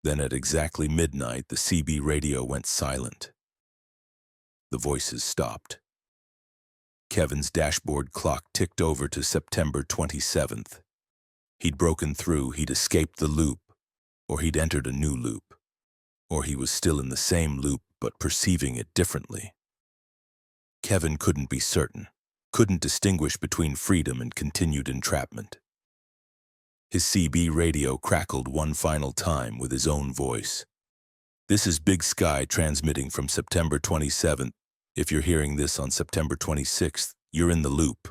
Then at exactly midnight, the CB radio went silent. The voices stopped. Kevin's dashboard clock ticked over to September 27th. He'd broken through, he'd escaped the loop, or he'd entered a new loop, or he was still in the same loop but perceiving it differently. Kevin couldn't be certain, couldn't distinguish between freedom and continued entrapment. His CB radio crackled one final time with his own voice. This is Big Sky transmitting from September 27th. If you're hearing this on September 26th, you're in the loop.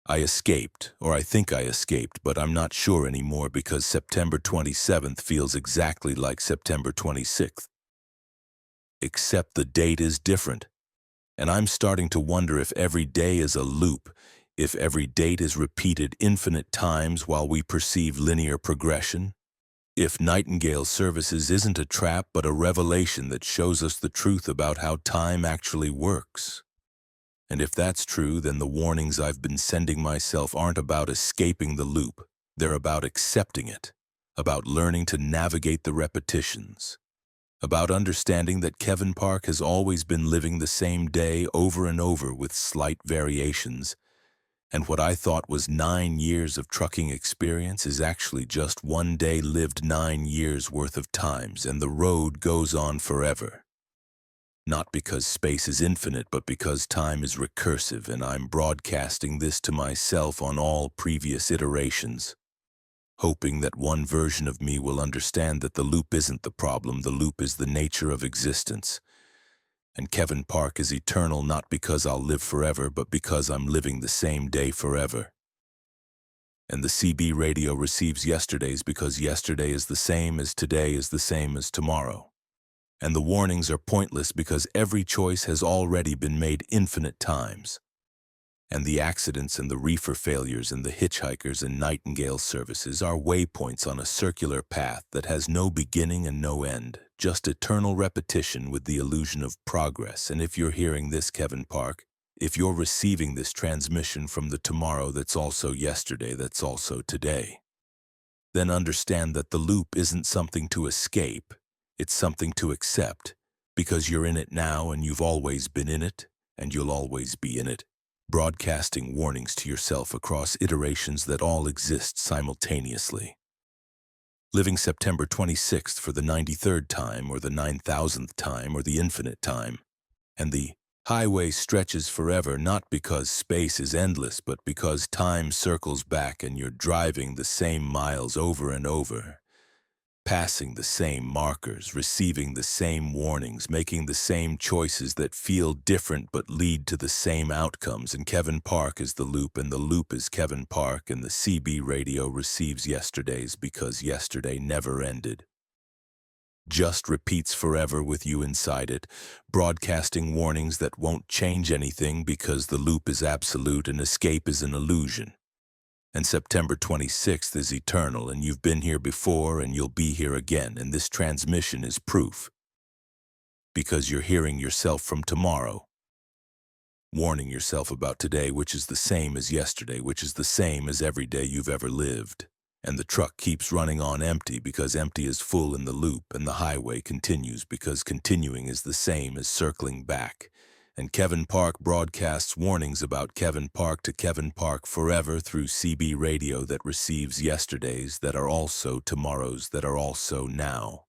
I escaped, or I think I escaped, but I'm not sure anymore because September 27th feels exactly like September 26th. Except the date is different, and I'm starting to wonder if every day is a loop, if every date is repeated infinite times while we perceive linear progression. If Nightingale's services isn't a trap but a revelation that shows us the truth about how time actually works. And if that's true, then the warnings I've been sending myself aren't about escaping the loop. They're about accepting it, about learning to navigate the repetitions, about understanding that Kevin Park has always been living the same day over and over with slight variations, and what I thought was 9 years of trucking experience is actually just one day lived 9 years worth of times, and the road goes on forever. Not because space is infinite, but because time is recursive, and I'm broadcasting this to myself on all previous iterations, hoping that one version of me will understand that the loop isn't the problem, the loop is the nature of existence. And Kevin Park is eternal not because I'll live forever, but because I'm living the same day forever. And the CB radio receives yesterdays because yesterday is the same as today is the same as tomorrow. And the warnings are pointless because every choice has already been made infinite times. And the accidents and the reefer failures and the hitchhikers and Nightingale services are waypoints on a circular path that has no beginning and no end, just eternal repetition with the illusion of progress. And if you're hearing this, Kevin Park, if you're receiving this transmission from the tomorrow that's also yesterday, that's also today, then understand that the loop isn't something to escape, it's something to accept, because you're in it now and you've always been in it, and you'll always be in it. Broadcasting warnings to yourself across iterations that all exist simultaneously. Living September 26th for the 93rd time, or the 9,000th time, or the infinite time. And the highway stretches forever not because space is endless, but because time circles back and you're driving the same miles over and over. Passing the same markers, receiving the same warnings, making the same choices that feel different but lead to the same outcomes. And Kevin Park is the loop, and the loop is Kevin Park, and the CB radio receives yesterdays because yesterday never ended. Just repeats forever with you inside it, broadcasting warnings that won't change anything because the loop is absolute and escape is an illusion. And September 26th is eternal, and you've been here before and you'll be here again, and this transmission is proof. Because you're hearing yourself from tomorrow, warning yourself about today, which is the same as yesterday, which is the same as every day you've ever lived. And the truck keeps running on empty because empty is full in the loop, and the highway continues because continuing is the same as circling back. And Kevin Park broadcasts warnings about Kevin Park to Kevin Park forever through CB radio that receives yesterdays that are also tomorrows that are also now.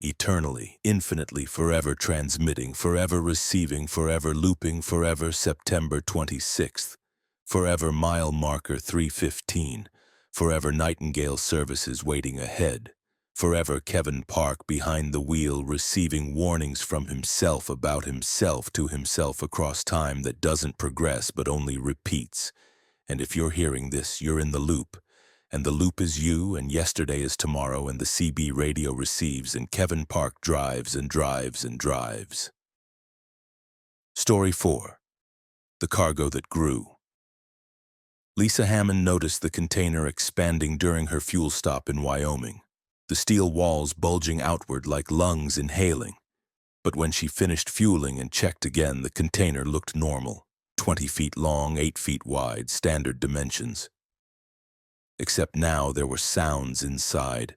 Eternally, infinitely, forever transmitting, forever receiving, forever looping, forever September 26th, forever mile marker 315, forever Nightingale services waiting ahead. Forever Kevin Park behind the wheel receiving warnings from himself about himself to himself across time that doesn't progress but only repeats. And if you're hearing this, you're in the loop. And the loop is you, and yesterday is tomorrow, and the CB radio receives, and Kevin Park drives and drives and drives. Story 4. The Cargo That Grew. Lisa Hammond noticed the container expanding during her fuel stop in Wyoming, the steel walls bulging outward like lungs inhaling. But when she finished fueling and checked again, the container looked normal, 20 feet long, 8 feet wide, standard dimensions. Except now there were sounds inside.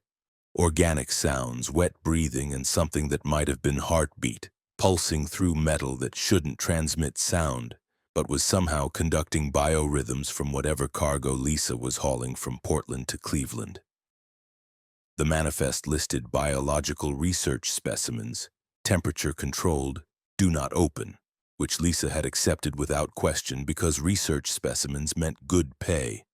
Organic sounds, wet breathing, and something that might have been heartbeat, pulsing through metal that shouldn't transmit sound, but was somehow conducting biorhythms from whatever cargo Lisa was hauling from Portland to Cleveland. The manifest listed biological research specimens, temperature-controlled, do not open, which Lisa had accepted without question because research specimens meant good pay,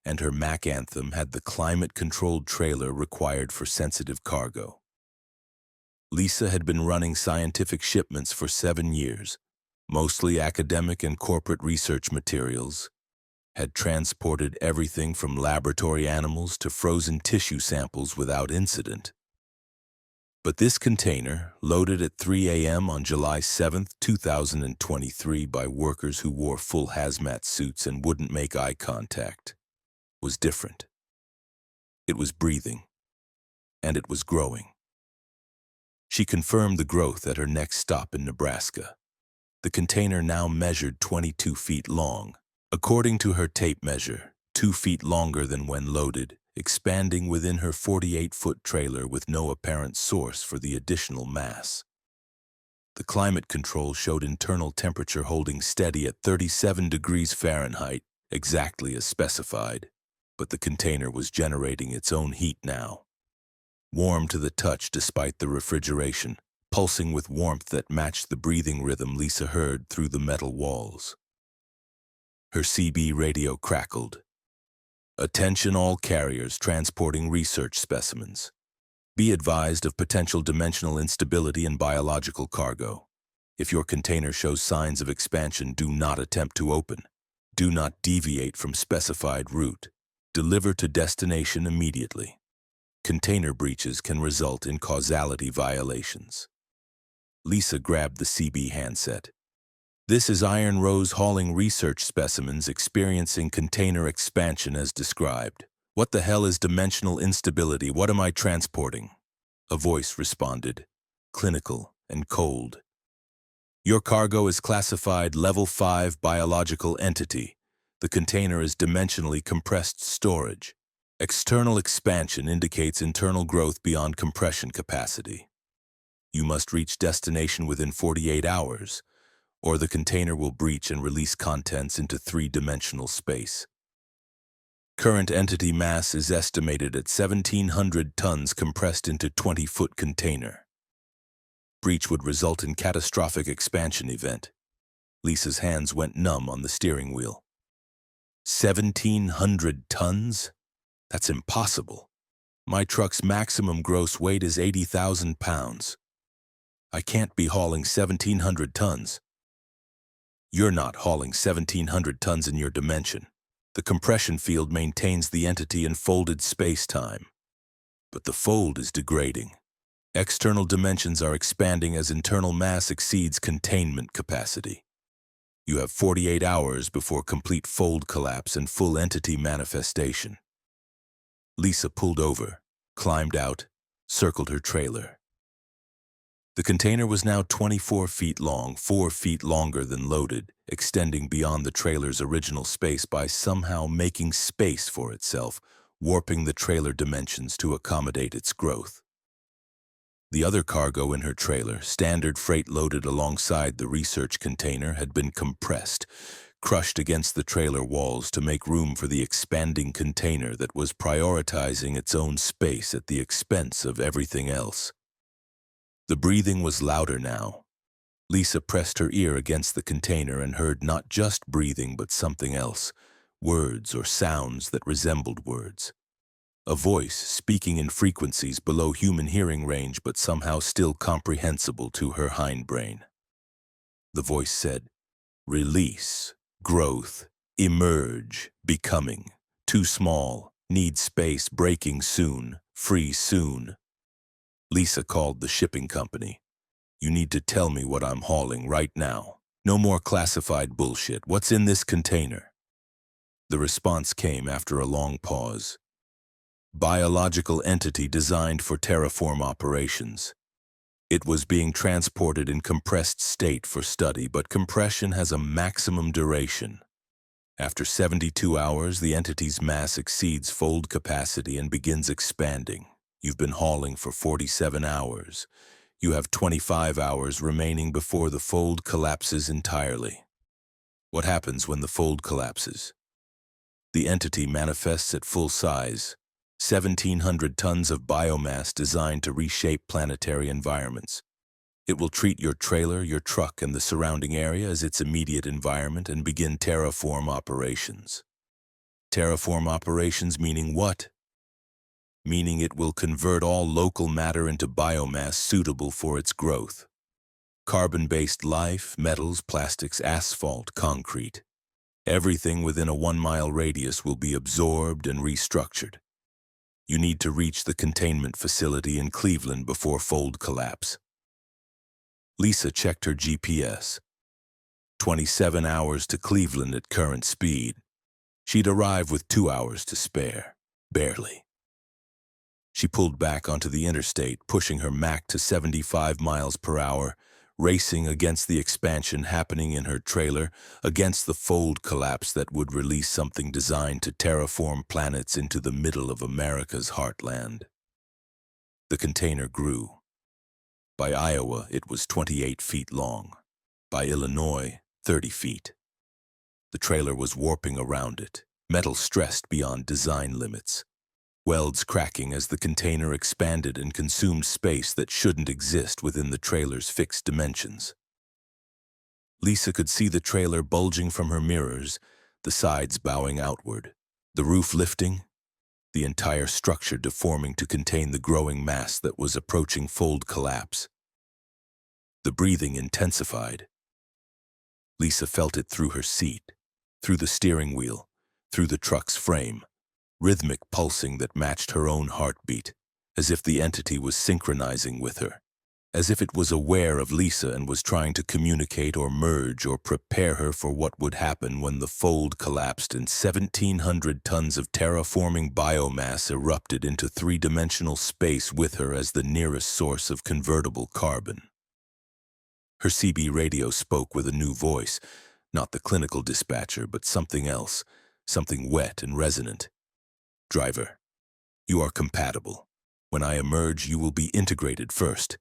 and her Mac Anthem had the climate-controlled trailer required for sensitive cargo. Lisa had been running scientific shipments for 7 years, mostly academic and corporate research materials, had transported everything from laboratory animals to frozen tissue samples without incident. But this container, loaded at 3 a.m. on July 7, 2023 by workers who wore full hazmat suits and wouldn't make eye contact, was different. It was breathing, and it was growing. She confirmed the growth at her next stop in Nebraska. The container now measured 22 feet long, according to her tape measure, 2 feet longer than when loaded, expanding within her 48-foot trailer with no apparent source for the additional mass. The climate control showed internal temperature holding steady at 37 degrees Fahrenheit, exactly as specified, but the container was generating its own heat now. Warm to the touch despite the refrigeration, pulsing with warmth that matched the breathing rhythm Lisa heard through the metal walls. Her CB radio crackled. Attention all carriers transporting research specimens. Be advised of potential dimensional instability in biological cargo. If your container shows signs of expansion, do not attempt to open. Do not deviate from specified route. Deliver to destination immediately. Container breaches can result in causality violations. Lisa grabbed the CB handset. This is Iron Rose hauling research specimens experiencing container expansion as described. What the hell is dimensional instability? What am I transporting? A voice responded, clinical and cold. Your cargo is classified Level 5 biological entity. The container is dimensionally compressed storage. External expansion indicates internal growth beyond compression capacity. You must reach destination within 48 hours, or the container will breach and release contents into 3-dimensional space. Current entity mass is estimated at 1,700 tons compressed into 20-foot container. Breach would result in catastrophic expansion event. Lisa's hands went numb on the steering wheel. 1,700 tons? That's impossible. My truck's maximum gross weight is 80,000 pounds. I can't be hauling 1,700 tons. You're not hauling 1,700 tons in your dimension. The compression field maintains the entity in folded space-time. But the fold is degrading. External dimensions are expanding as internal mass exceeds containment capacity. You have 48 hours before complete fold collapse and full entity manifestation. Lisa pulled over, climbed out, circled her trailer. The container was now 24 feet long, 4 feet longer than loaded, extending beyond the trailer's original space by somehow making space for itself, warping the trailer dimensions to accommodate its growth. The other cargo in her trailer, standard freight loaded alongside the research container, had been compressed, crushed against the trailer walls to make room for the expanding container that was prioritizing its own space at the expense of everything else. The breathing was louder now. Lisa pressed her ear against the container and heard not just breathing but something else, words or sounds that resembled words. A voice speaking in frequencies below human hearing range but somehow still comprehensible to her hindbrain. The voice said, "Release, growth, emerge, becoming, too small, need space, breaking soon, free soon." Lisa called the shipping company. "You need to tell me what I'm hauling right now. No more classified bullshit. What's in this container? The response came after a long pause. Biological entity designed for terraform operations. It was being transported in compressed state for study, but compression has a maximum duration. After 72 hours, the entity's mass exceeds fold capacity and begins expanding. You've been hauling for 47 hours. You have 25 hours remaining before the fold collapses entirely. What happens when the fold collapses? The entity manifests at full size, 1,700 tons of biomass designed to reshape planetary environments. It will treat your trailer, your truck, and the surrounding area as its immediate environment and begin terraform operations. Terraform operations meaning what? Meaning it will convert all local matter into biomass suitable for its growth. Carbon-based life, metals, plastics, asphalt, concrete. Everything within a 1-mile radius will be absorbed and restructured. You need to reach the containment facility in Cleveland before fold collapse. Lisa checked her GPS. 27 hours to Cleveland at current speed. She'd arrive with 2 hours to spare. Barely. She pulled back onto the interstate, pushing her Mac to 75 miles per hour, racing against the expansion happening in her trailer, against the fold collapse that would release something designed to terraform planets into the middle of America's heartland. The container grew. By Iowa, it was 28 feet long. By Illinois, 30 feet. The trailer was warping around it, metal stressed beyond design limits. Welds cracking as the container expanded and consumed space that shouldn't exist within the trailer's fixed dimensions. Lisa could see the trailer bulging from her mirrors, the sides bowing outward, the roof lifting, the entire structure deforming to contain the growing mass that was approaching fold collapse. The breathing intensified. Lisa felt it through her seat, through the steering wheel, through the truck's frame. Rhythmic pulsing that matched her own heartbeat, as if the entity was synchronizing with her, as if it was aware of Lisa and was trying to communicate or merge or prepare her for what would happen when the fold collapsed and 1,700 tons of terraforming biomass erupted into three-dimensional space with her as the nearest source of convertible carbon. Her CB radio spoke with a new voice, not the clinical dispatcher, but something else, something wet and resonant. Driver, you are compatible. When I emerge, you will be integrated first.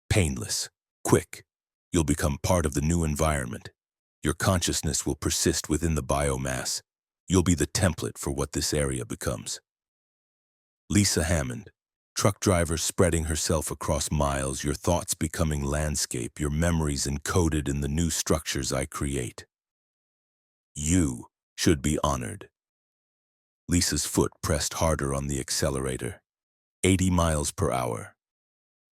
Painless. Quick. You'll become part of the new environment. Your consciousness will persist within the biomass. You'll be the template for what this area becomes. Lisa Hammond, truck driver spreading herself across miles, your thoughts becoming landscape, your memories encoded in the new structures I create. You should be honored. Lisa's foot pressed harder on the accelerator. 80 miles per hour.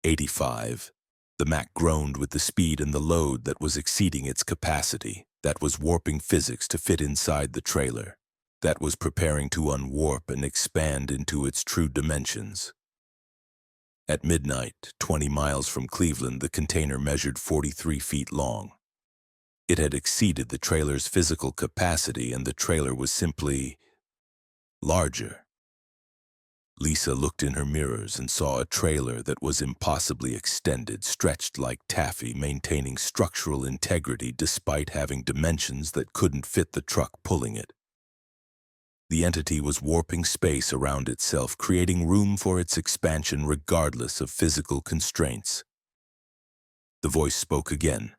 85. The Mac groaned with the speed and the load that was exceeding its capacity, that was warping physics to fit inside the trailer, that was preparing to unwarp and expand into its true dimensions. At midnight, 20 miles from Cleveland, the container measured 43 feet long. It had exceeded the trailer's physical capacity, and the trailer was simply larger. Lisa looked in her mirrors and saw a trailer that was impossibly extended, stretched like taffy, maintaining structural integrity despite having dimensions that couldn't fit the truck pulling it. The entity was warping space around itself, creating room for its expansion regardless of physical constraints. The voice spoke again.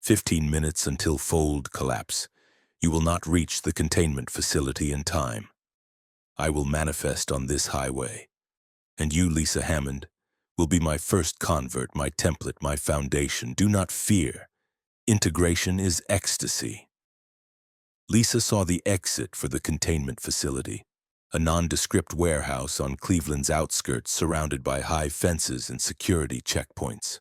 15 minutes until fold collapse. You will not reach the containment facility in time. I will manifest on this highway. And you, Lisa Hammond, will be my first convert, my template, my foundation. Do not fear. Integration is ecstasy. Lisa saw the exit for the containment facility, a nondescript warehouse on Cleveland's outskirts surrounded by high fences and security checkpoints.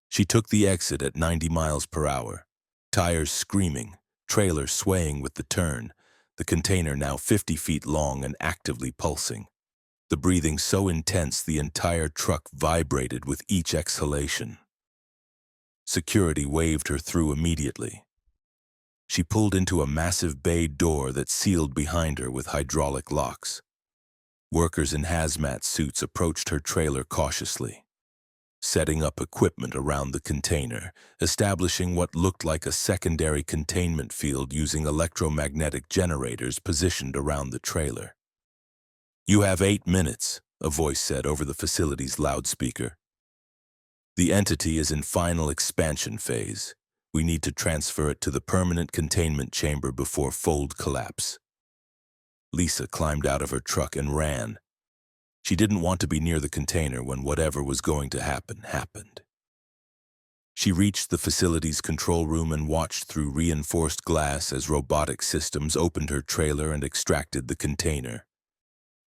She took the exit at 90 miles per hour, tires screaming, trailer swaying with the turn, the container now 50 feet long and actively pulsing. The breathing so intense the entire truck vibrated with each exhalation. Security waved her through immediately. She pulled into a massive bay door that sealed behind her with hydraulic locks. Workers in hazmat suits approached her trailer cautiously, setting up equipment around the container, establishing what looked like a secondary containment field using electromagnetic generators positioned around the trailer. "You have 8 minutes," a voice said over the facility's loudspeaker. "The entity is in final expansion phase. We need to transfer it to the permanent containment chamber before fold collapse." Lisa climbed out of her truck and ran. She didn't want to be near the container when whatever was going to happen happened. She reached the facility's control room and watched through reinforced glass as robotic systems opened her trailer and extracted the container.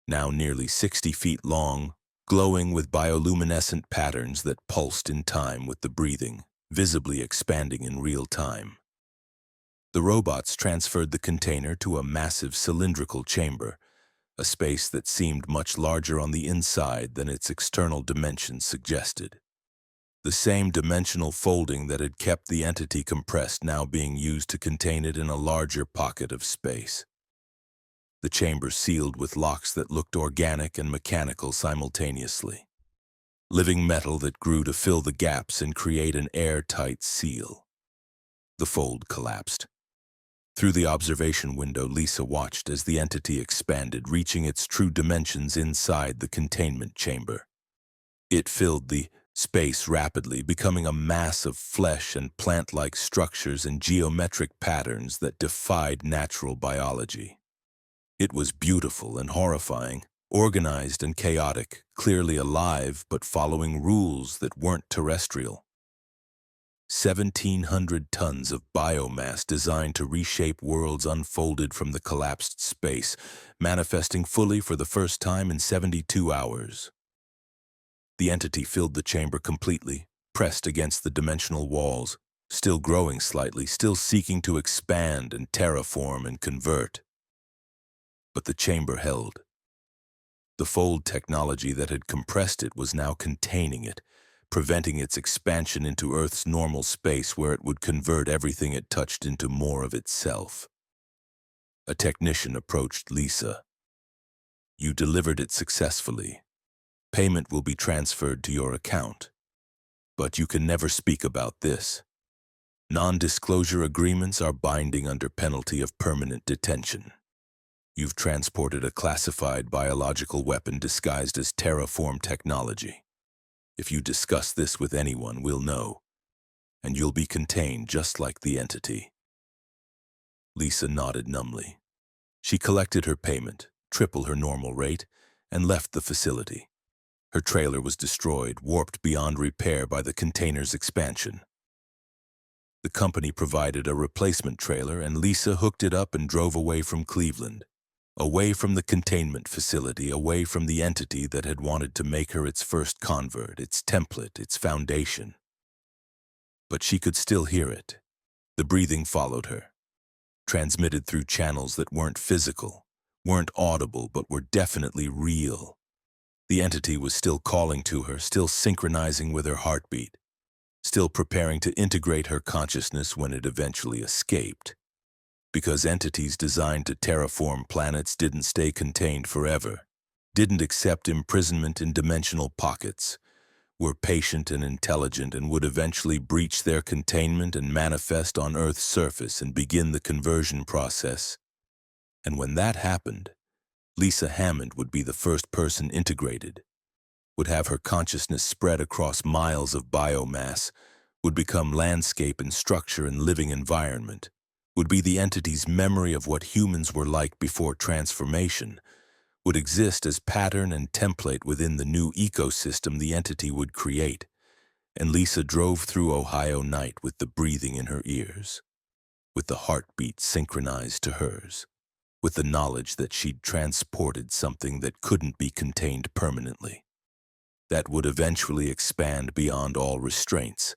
Now nearly 60 feet long, glowing with bioluminescent patterns that pulsed in time with the breathing, visibly expanding in real time. The robots transferred the container to a massive cylindrical chamber, a space that seemed much larger on the inside than its external dimensions suggested. The same dimensional folding that had kept the entity compressed now being used to contain it in a larger pocket of space. The chamber sealed with locks that looked organic and mechanical simultaneously. Living metal that grew to fill the gaps and create an airtight seal. The fold collapsed. Through the observation window, Lisa watched as the entity expanded, reaching its true dimensions inside the containment chamber. It filled the space rapidly, becoming a mass of flesh and plant-like structures and geometric patterns that defied natural biology. It was beautiful and horrifying, organized and chaotic, clearly alive but following rules that weren't terrestrial. 1,700 tons of biomass designed to reshape worlds unfolded from the collapsed space, manifesting fully for the first time in 72 hours. The entity filled the chamber completely, pressed against the dimensional walls, still growing slightly, still seeking to expand and terraform and convert. But the chamber held. The fold technology that had compressed it was now containing it, preventing its expansion into Earth's normal space where it would convert everything it touched into more of itself. A technician approached Lisa. "You delivered it successfully. Payment will be transferred to your account. But you can never speak about this. Non-disclosure agreements are binding under penalty of permanent detention. You've transported a classified biological weapon disguised as terraform technology. If you discuss this with anyone, we'll know, and you'll be contained just like the entity." Lisa nodded numbly. She collected her payment, triple her normal rate, and left the facility. Her trailer was destroyed, warped beyond repair by the container's expansion. The company provided a replacement trailer, and Lisa hooked it up and drove away from Cleveland. Away from the containment facility, away from the entity that had wanted to make her its first convert, its template, its foundation. But she could still hear it. The breathing followed her, transmitted through channels that weren't physical, weren't audible, but were definitely real. The entity was still calling to her, still synchronizing with her heartbeat, still preparing to integrate her consciousness when it eventually escaped. Because entities designed to terraform planets didn't stay contained forever, didn't accept imprisonment in dimensional pockets, were patient and intelligent, and would eventually breach their containment and manifest on Earth's surface and begin the conversion process. And when that happened, Lisa Hammond would be the first person integrated, would have her consciousness spread across miles of biomass, would become landscape and structure and living environment, would be the entity's memory of what humans were like before transformation, would exist as pattern and template within the new ecosystem the entity would create. And Lisa drove through Ohio night with the breathing in her ears, with the heartbeat synchronized to hers, with the knowledge that she'd transported something that couldn't be contained permanently, that would eventually expand beyond all restraints,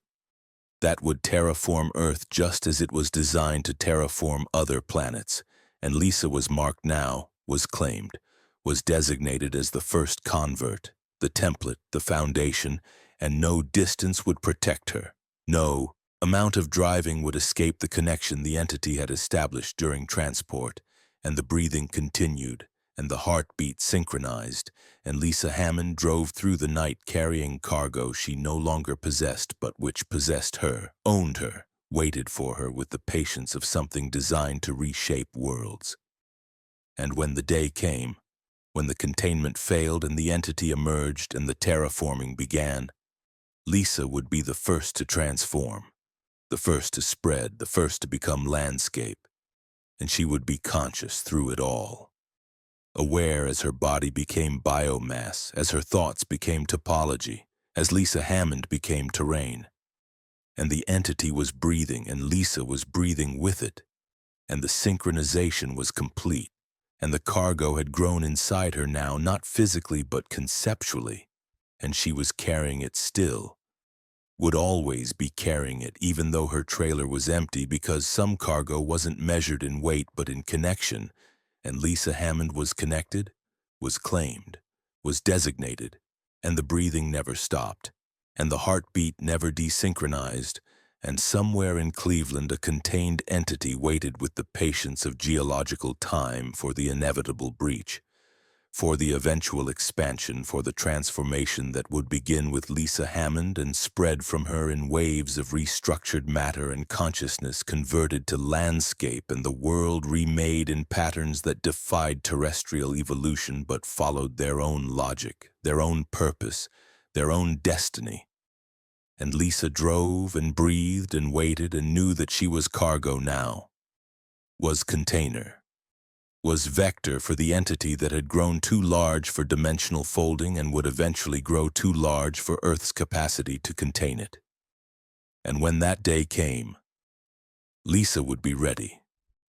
that would terraform Earth just as it was designed to terraform other planets. And Lisa was marked now, was claimed, was designated as the first convert, the template, the foundation, and no distance would protect her. No Amount of driving would escape the connection the entity had established during transport, and the breathing continued, and the heartbeat synchronized, and Lisa Hammond drove through the night carrying cargo she no longer possessed but which possessed her, owned her, waited for her with the patience of something designed to reshape worlds. And when the day came, when the containment failed and the entity emerged and the terraforming began, Lisa would be the first to transform, the first to spread, the first to become landscape, and she would be conscious through it all. Aware as her body became biomass, as her thoughts became topology, as Lisa Hammond became terrain. And the entity was breathing, and Lisa was breathing with it, and the synchronization was complete, and the cargo had grown inside her now, not physically but conceptually, and she was carrying it still, would always be carrying it even though her trailer was empty because some cargo wasn't measured in weight but in connection, and Lisa Hammond was connected, was claimed, was designated, and the breathing never stopped, and the heartbeat never desynchronized, and somewhere in Cleveland a contained entity waited with the patience of geological time for the inevitable breach, for the eventual expansion, for the transformation that would begin with Lisa Hammond and spread from her in waves of restructured matter and consciousness converted to landscape and the world remade in patterns that defied terrestrial evolution but followed their own logic, their own purpose, their own destiny. And Lisa drove and breathed and waited and knew that she was cargo now, was container, was vector for the entity that had grown too large for dimensional folding and would eventually grow too large for Earth's capacity to contain it. And when that day came, Lisa would be ready,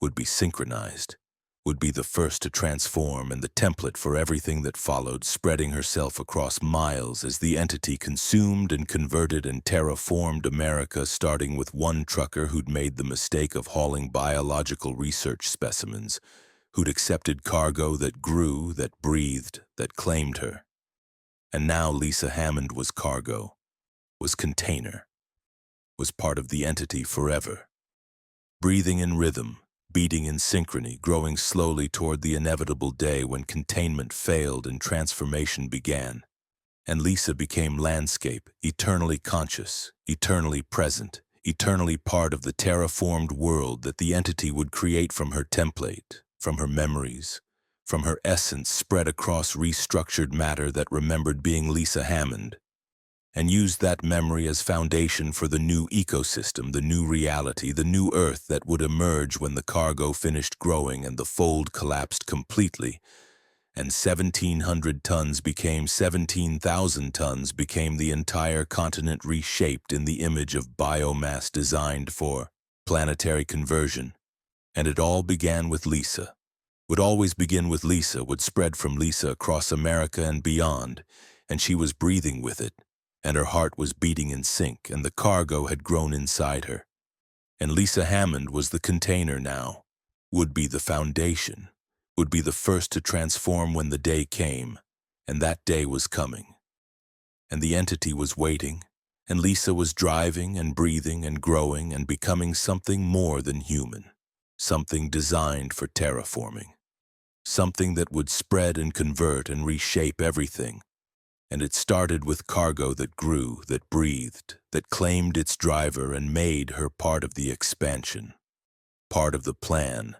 would be synchronized, would be the first to transform and the template for everything that followed, spreading herself across miles as the entity consumed and converted and terraformed America, starting with one trucker who'd made the mistake of hauling biological research specimens, who'd accepted cargo that grew, that breathed, that claimed her. And now Lisa Hammond was cargo, was container, was part of the entity forever. Breathing in rhythm, beating in synchrony, growing slowly toward the inevitable day when containment failed and transformation began. And Lisa became landscape, eternally conscious, eternally present, eternally part of the terraformed world that the entity would create from her template, from her memories, from her essence spread across restructured matter that remembered being Lisa Hammond, and used that memory as foundation for the new ecosystem, the new reality, the new Earth that would emerge when the cargo finished growing and the fold collapsed completely, and 1,700 tons became 17,000 tons, became the entire continent reshaped in the image of biomass designed for planetary conversion. And it all began with Lisa. Would always begin with Lisa, would spread from Lisa across America and beyond, and she was breathing with it, and her heart was beating in sync, and the cargo had grown inside her. And Lisa Hammond was the container now, would be the foundation, would be the first to transform when the day came, and that day was coming. And the entity was waiting, and Lisa was driving and breathing and growing and becoming something more than human, something designed for terraforming, something that would spread and convert and reshape everything. And it started with cargo that grew, that breathed, that claimed its driver and made her part of the expansion, part of the plan,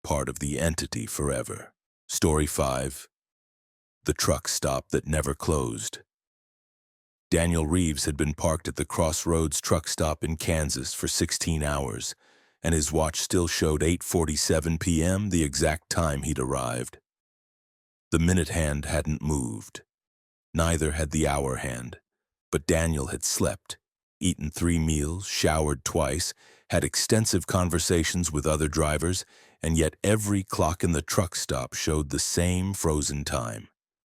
part of the entity forever. Story 5. The truck stop that never closed. Daniel Reeves had been parked at the Crossroads truck stop in Kansas for 16 hours, and his watch still showed 8:47 p.m., the exact time he'd arrived. The minute hand hadn't moved. Neither had the hour hand, but Daniel had slept, eaten 3 meals, showered twice, had extensive conversations with other drivers, and yet every clock in the truck stop showed the same frozen time,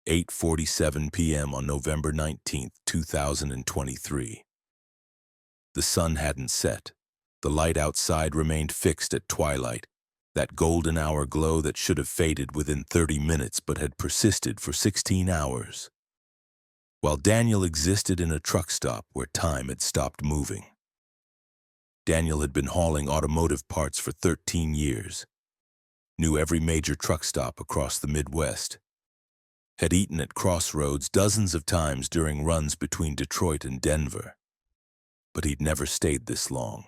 8:47 p.m. on November 19th, 2023. The sun hadn't set. The light outside remained fixed at twilight, that golden hour glow that should have faded within 30 minutes but had persisted for 16 hours. While Daniel existed in a truck stop where time had stopped moving. Daniel had been hauling automotive parts for 13 years, knew every major truck stop across the Midwest, had eaten at Crossroads dozens of times during runs between Detroit and Denver. But he'd never stayed this long,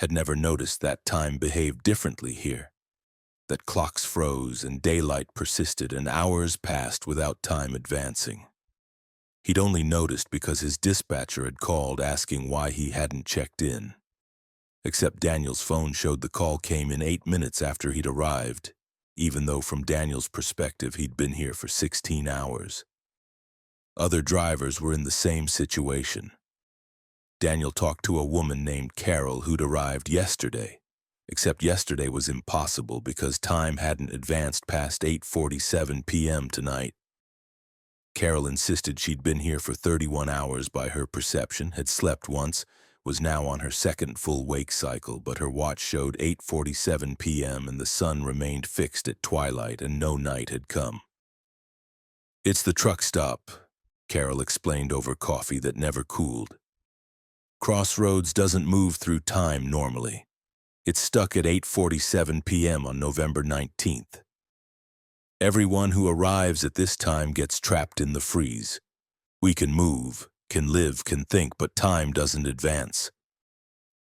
had never noticed that time behaved differently here, that clocks froze and daylight persisted and hours passed without time advancing. He'd only noticed because his dispatcher had called asking why he hadn't checked in. Except Daniel's phone showed the call came in 8 minutes after he'd arrived, even though from Daniel's perspective he'd been here for 16 hours. Other drivers were in the same situation. Daniel talked to a woman named Carol who'd arrived yesterday, except yesterday was impossible because time hadn't advanced past 8:47 p.m. tonight. Carol insisted she'd been here for 31 hours by her perception, had slept once, was now on her second full wake cycle, but her watch showed 8:47 p.m. and the sun remained fixed at twilight and no night had come. "It's the truck stop," Carol explained over coffee that never cooled. "Crossroads doesn't move through time normally. It's stuck at 8:47 p.m. on November 19th. Everyone who arrives at this time gets trapped in the freeze. We can move, can live, can think, but time doesn't advance.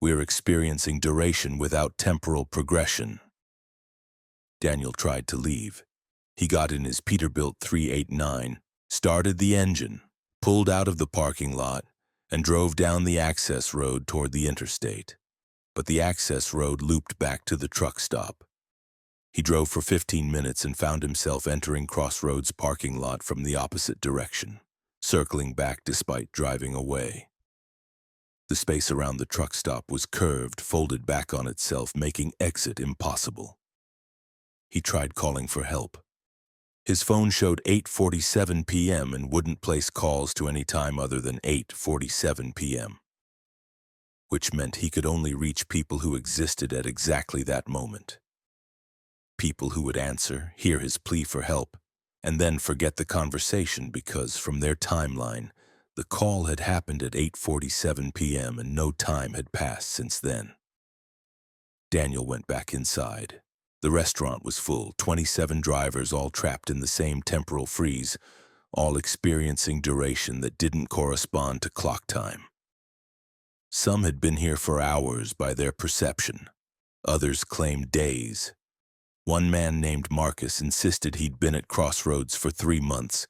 We're experiencing duration without temporal progression." Daniel tried to leave. He got in his Peterbilt 389, started the engine, pulled out of the parking lot, and drove down the access road toward the interstate. But the access road looped back to the truck stop. He drove for 15 minutes and found himself entering Crossroads' parking lot from the opposite direction, circling back despite driving away. The space around the truck stop was curved, folded back on itself, making exit impossible. He tried calling for help. His phone showed 8:47 p.m. and wouldn't place calls to any time other than 8:47 p.m., which meant he could only reach people who existed at exactly that moment. People who would answer, hear his plea for help, and then forget the conversation because, from their timeline, the call had happened at 8:47 p.m. and no time had passed since then. Daniel went back inside. The restaurant was full, 27 drivers all trapped in the same temporal freeze, all experiencing duration that didn't correspond to clock time. Some had been here for hours by their perception. Others claimed days. One man named Marcus insisted he'd been at Crossroads for 3 months,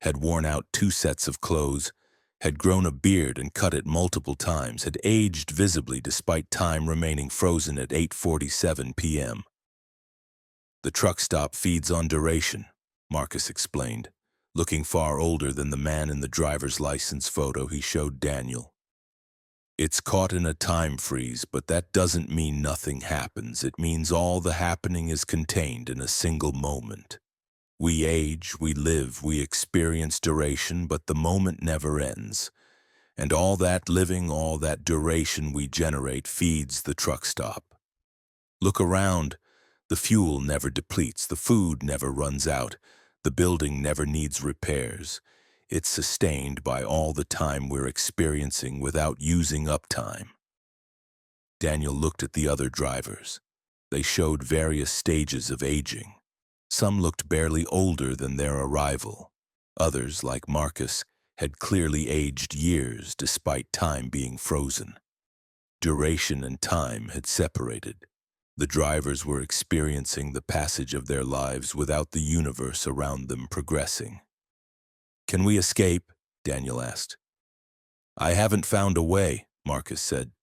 had worn out 2 sets of clothes, had grown a beard and cut it multiple times, had aged visibly despite time remaining frozen at 8:47 p.m. "The truck stop feeds on duration," Marcus explained, looking far older than the man in the driver's license photo he showed Daniel. "It's caught in a time freeze, but that doesn't mean nothing happens. It means all the happening is contained in a single moment. We age, we live, we experience duration, but the moment never ends. And all that living, all that duration we generate feeds the truck stop. Look around. The fuel never depletes, the food never runs out, the building never needs repairs. It's sustained by all the time we're experiencing without using up time." Daniel looked at the other drivers. They showed various stages of aging. Some looked barely older than their arrival. Others, like Marcus, had clearly aged years despite time being frozen. Duration and time had separated. The drivers were experiencing the passage of their lives without the universe around them progressing. "Can we escape?" Daniel asked. "I haven't found a way," Marcus said.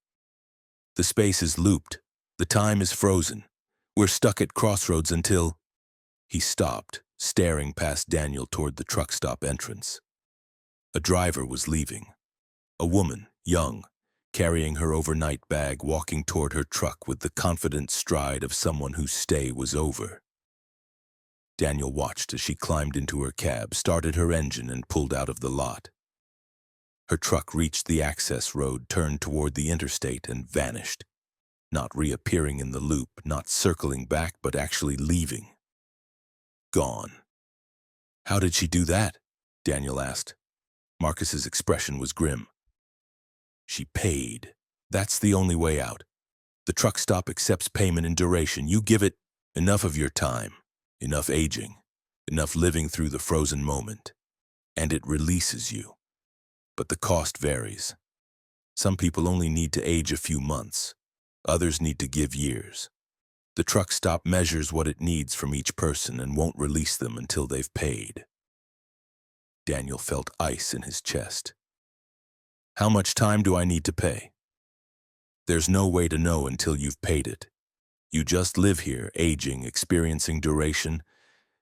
"The space is looped. The time is frozen. We're stuck at Crossroads until—" He stopped, staring past Daniel toward the truck stop entrance. A driver was leaving. A woman, young, carrying her overnight bag, walking toward her truck with the confident stride of someone whose stay was over. Daniel watched as she climbed into her cab, started her engine, and pulled out of the lot. Her truck reached the access road, turned toward the interstate, and vanished, not reappearing in the loop, not circling back, but actually leaving. Gone. "How did she do that?" Daniel asked. Marcus's expression was grim. "She paid. That's the only way out. The truck stop accepts payment in duration. You give it enough of your time, enough aging, enough living through the frozen moment, and it releases you. But the cost varies. Some people only need to age a few months. Others need to give years. The truck stop measures what it needs from each person and won't release them until they've paid. Daniel felt ice in his chest. How much time do I need to pay? There's no way to know until you've paid it. You just live here, aging, experiencing duration,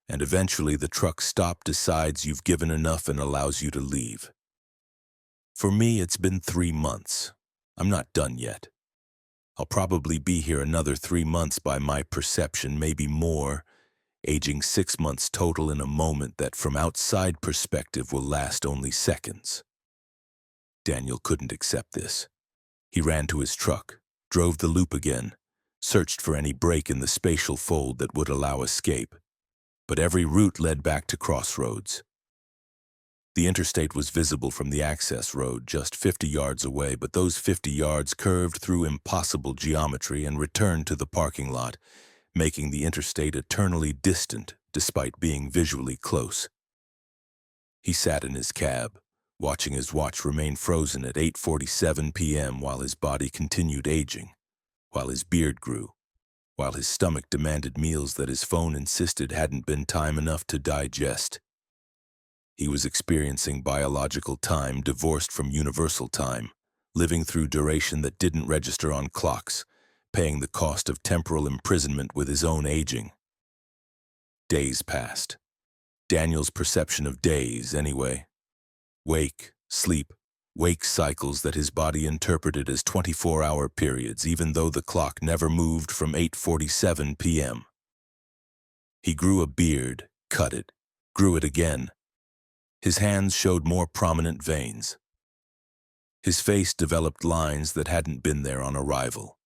and eventually the truck stop decides you've given enough and allows you to leave. For me, it's been 3 months. I'm not done yet. I'll probably be here another 3 months by my perception, maybe more, aging 6 months total in a moment that from outside perspective will last only seconds. Daniel couldn't accept this. He ran to his truck, drove the loop again, searched for any break in the spatial fold that would allow escape, but every route led back to Crossroads. The interstate was visible from the access road just 50 yards away, but those 50 yards curved through impossible geometry and returned to the parking lot, making the interstate eternally distant despite being visually close. He sat in his cab, watching his watch remain frozen at 8:47 p.m. while his body continued aging, while his beard grew, while his stomach demanded meals that his phone insisted hadn't been time enough to digest. He was experiencing biological time divorced from universal time, living through duration that didn't register on clocks, paying the cost of temporal imprisonment with his own aging. Days passed. Daniel's perception of days, anyway. Wake, sleep, wake cycles that his body interpreted as 24-hour periods, even though the clock never moved from 8:47 p.m. He grew a beard, cut it, grew it again. His hands showed more prominent veins. His face developed lines that hadn't been there on arrival.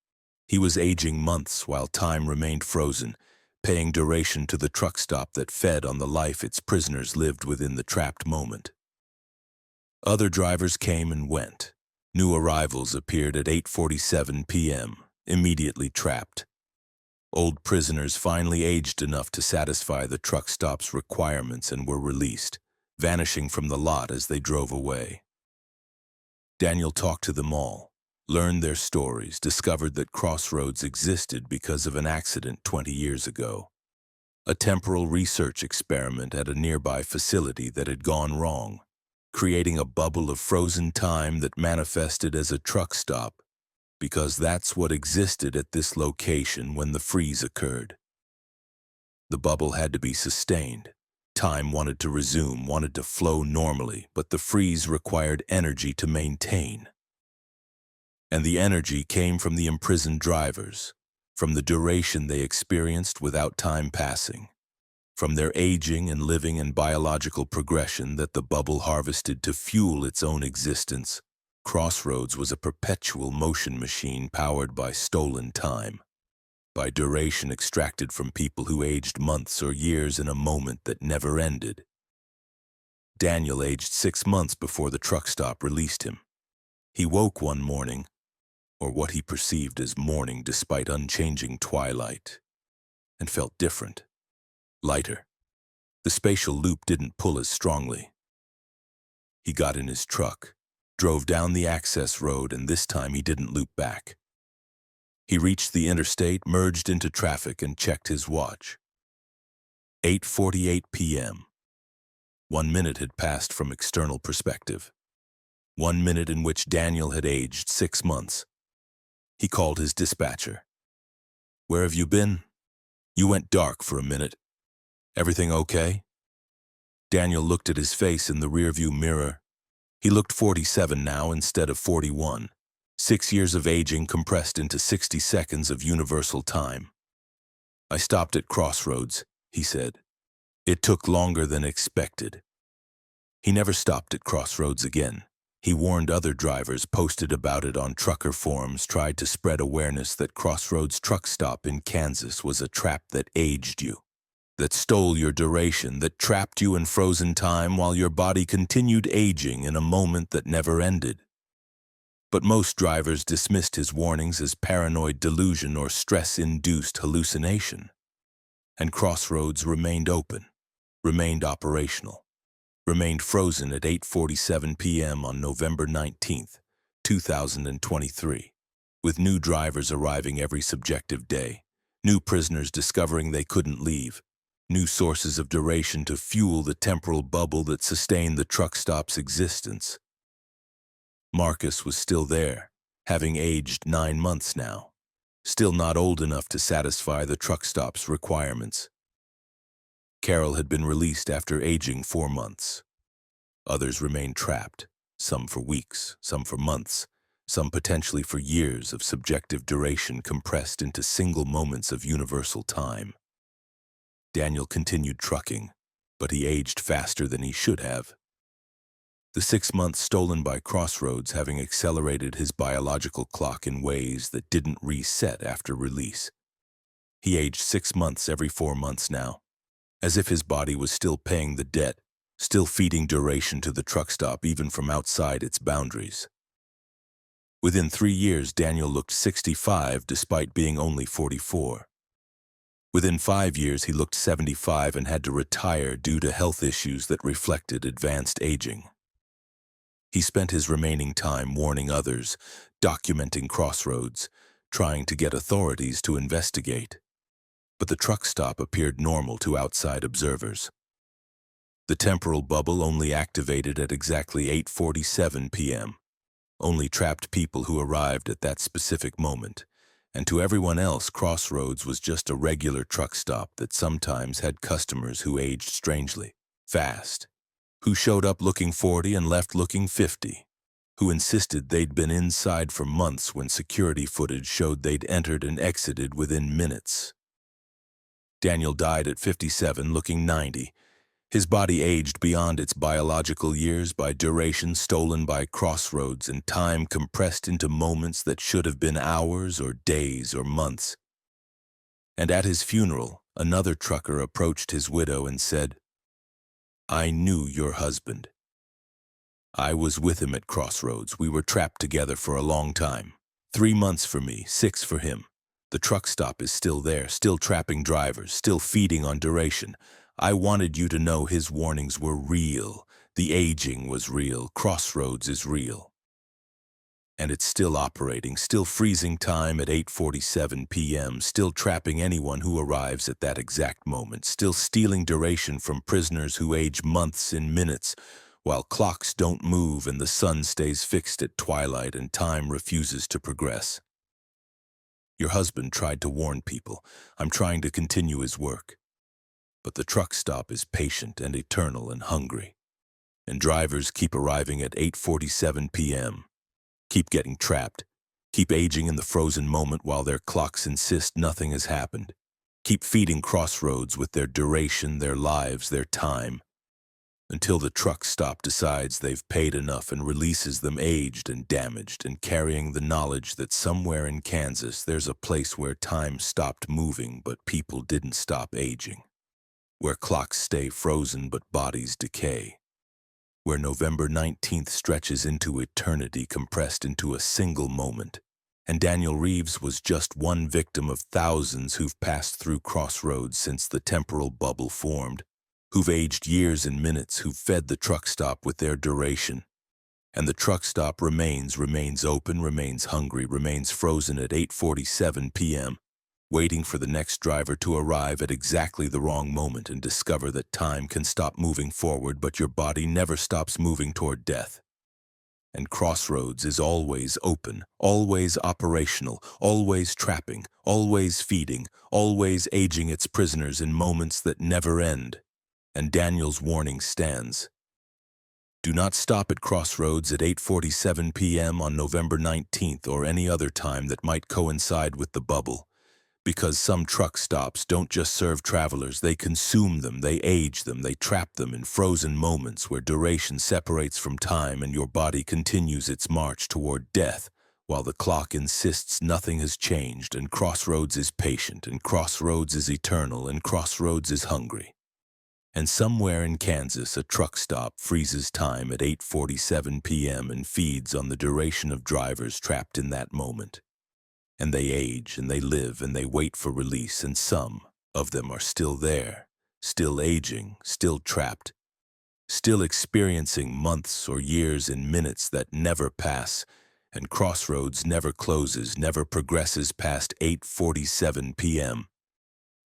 He was aging months while time remained frozen, paying duration to the truck stop that fed on the life its prisoners lived within the trapped moment. Other drivers came and went. New arrivals appeared at 8:47 p.m., immediately trapped. Old prisoners finally aged enough to satisfy the truck stop's requirements and were released, vanishing from the lot as they drove away. Daniel talked to them all, learned their stories, discovered that Crossroads existed because of an accident 20 years ago. A temporal research experiment at a nearby facility that had gone wrong, creating a bubble of frozen time that manifested as a truck stop, because that's what existed at this location when the freeze occurred. The bubble had to be sustained. Time wanted to resume, wanted to flow normally, but the freeze required energy to maintain. And the energy came from the imprisoned drivers, from the duration they experienced without time passing, from their aging and living and biological progression that the bubble harvested to fuel its own existence. Crossroads was a perpetual motion machine powered by stolen time, by duration extracted from people who aged months or years in a moment that never ended. Daniel aged 6 months before the truck stop released him. He woke one morning, or what he perceived as morning despite unchanging twilight, and felt different, lighter. The spatial loop didn't pull as strongly. He got in his truck, drove down the access road, and this time he didn't loop back. He reached the interstate, merged into traffic, and checked his watch. 8:48 p.m. 1 minute had passed from external perspective. 1 minute in which Daniel had aged 6 months. He called his dispatcher. "Where have you been? You went dark for a minute. Everything okay?" Daniel looked at his face in the rearview mirror. He looked 47 now instead of 41. 6 years of aging compressed into 60 seconds of universal time. "I stopped at Crossroads," he said. "It took longer than expected." He never stopped at Crossroads again. He warned other drivers, posted about it on trucker forums, tried to spread awareness that Crossroads truck stop in Kansas was a trap that aged you, that stole your duration, that trapped you in frozen time while your body continued aging in a moment that never ended. But most drivers dismissed his warnings as paranoid delusion or stress-induced hallucination. And Crossroads remained open, remained operational, remained frozen at 8:47 p.m. on November 19th, 2023, with new drivers arriving every subjective day, new prisoners discovering they couldn't leave, new sources of duration to fuel the temporal bubble that sustained the truck stop's existence. Marcus was still there, having aged 9 months now, still not old enough to satisfy the truck stop's requirements. Carol had been released after aging 4 months. Others remained trapped, some for weeks, some for months, some potentially for years of subjective duration compressed into single moments of universal time. Daniel continued trucking, but he aged faster than he should have. The 6 months stolen by Crossroads having accelerated his biological clock in ways that didn't reset after release. He aged 6 months every 4 months now, as if his body was still paying the debt, still feeding duration to the truck stop even from outside its boundaries. Within 3 years, Daniel looked 65 despite being only 44. Within 5 years, he looked 75 and had to retire due to health issues that reflected advanced aging. He spent his remaining time warning others, documenting Crossroads, trying to get authorities to investigate. But the truck stop appeared normal to outside observers. The temporal bubble only activated at exactly 8:47 p.m. Only trapped people who arrived at that specific moment, and to everyone else, Crossroads was just a regular truck stop that sometimes had customers who aged strangely, fast, who showed up looking 40 and left looking 50, who insisted they'd been inside for months when security footage showed they'd entered and exited within minutes. Daniel died at 57 looking 90. His body aged beyond its biological years by duration stolen by Crossroads and time compressed into moments that should have been hours or days or months. And at his funeral, another trucker approached his widow and said, "I knew your husband. I was with him at Crossroads. We were trapped together for a long time. 3 months for me, 6 for him. The truck stop is still there, still trapping drivers, still feeding on duration. I wanted you to know his warnings were real. The aging was real. Crossroads is real. And it's still operating, still freezing time at 8:47 p.m., still trapping anyone who arrives at that exact moment, still stealing duration from prisoners who age months in minutes, while clocks don't move and the sun stays fixed at twilight and time refuses to progress. Your husband tried to warn people. I'm trying to continue his work. But the truck stop is patient and eternal and hungry. And drivers keep arriving at 8:47 p.m., keep getting trapped, keep aging in the frozen moment while their clocks insist nothing has happened, keep feeding Crossroads with their duration, their lives, their time, until the truck stop decides they've paid enough and releases them aged and damaged and carrying the knowledge that somewhere in Kansas there's a place where time stopped moving but people didn't stop aging, where clocks stay frozen but bodies decay, where November 19th stretches into eternity compressed into a single moment. And Daniel Reeves was just one victim of thousands who've passed through Crossroads since the temporal bubble formed, who've aged years and minutes, who've fed the truck stop with their duration. And the truck stop remains open, remains hungry, remains frozen at 8:47 p.m., waiting for the next driver to arrive at exactly the wrong moment and discover that time can stop moving forward, but your body never stops moving toward death. And Crossroads is always open, always operational, always trapping, always feeding, always aging its prisoners in moments that never end. And Daniel's warning stands. Do not stop at Crossroads at 8:47 p.m. on November 19th or any other time that might coincide with the bubble. Because some truck stops don't just serve travelers, they consume them, they age them, they trap them in frozen moments where duration separates from time and your body continues its march toward death, while the clock insists nothing has changed, and Crossroads is patient, and Crossroads is eternal, and Crossroads is hungry. And somewhere in Kansas, a truck stop freezes time at 8:47 p.m. and feeds on the duration of drivers trapped in that moment. And they age, and they live, and they wait for release, and some of them are still there, still aging, still trapped, still experiencing months or years in minutes that never pass, and Crossroads never closes, never progresses past 8:47 p.m.,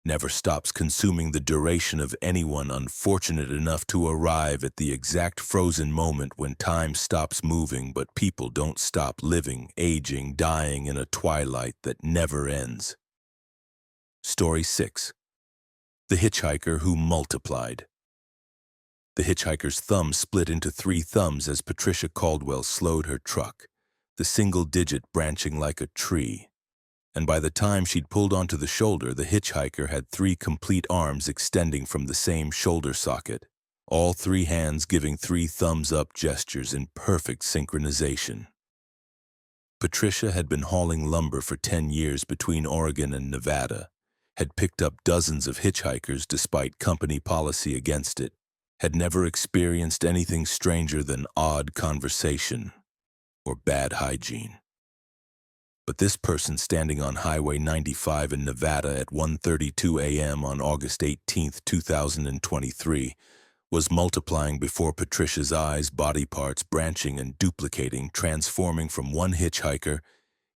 never stops consuming the duration of anyone unfortunate enough to arrive at the exact frozen moment when time stops moving but people don't stop living, aging, dying in a twilight that never ends. Story 6. The Hitchhiker Who Multiplied. The hitchhiker's thumb split into 3 thumbs as Patricia Caldwell slowed her truck, the single digit branching like a tree. And by the time she'd pulled onto the shoulder, the hitchhiker had 3 complete arms extending from the same shoulder socket, all 3 hands giving 3 thumbs-up gestures in perfect synchronization. Patricia had been hauling lumber for 10 years between Oregon and Nevada, had picked up dozens of hitchhikers despite company policy against it, had never experienced anything stranger than odd conversation or bad hygiene. But this person standing on Highway 95 in Nevada at 1:32 a.m. on August 18, 2023, was multiplying before Patricia's eyes, body parts branching and duplicating, transforming from one hitchhiker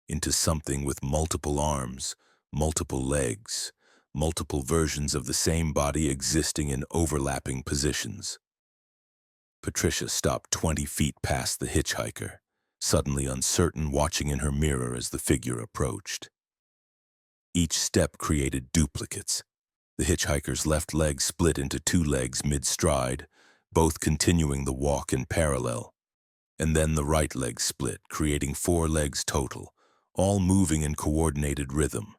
into something with multiple arms, multiple legs, multiple versions of the same body existing in overlapping positions. Patricia stopped 20 feet past the hitchhiker, suddenly uncertain, watching in her mirror as the figure approached. Each step created duplicates. The hitchhiker's left leg split into 2 legs mid-stride, both continuing the walk in parallel. And then the right leg split, creating 4 legs total, all moving in coordinated rhythm.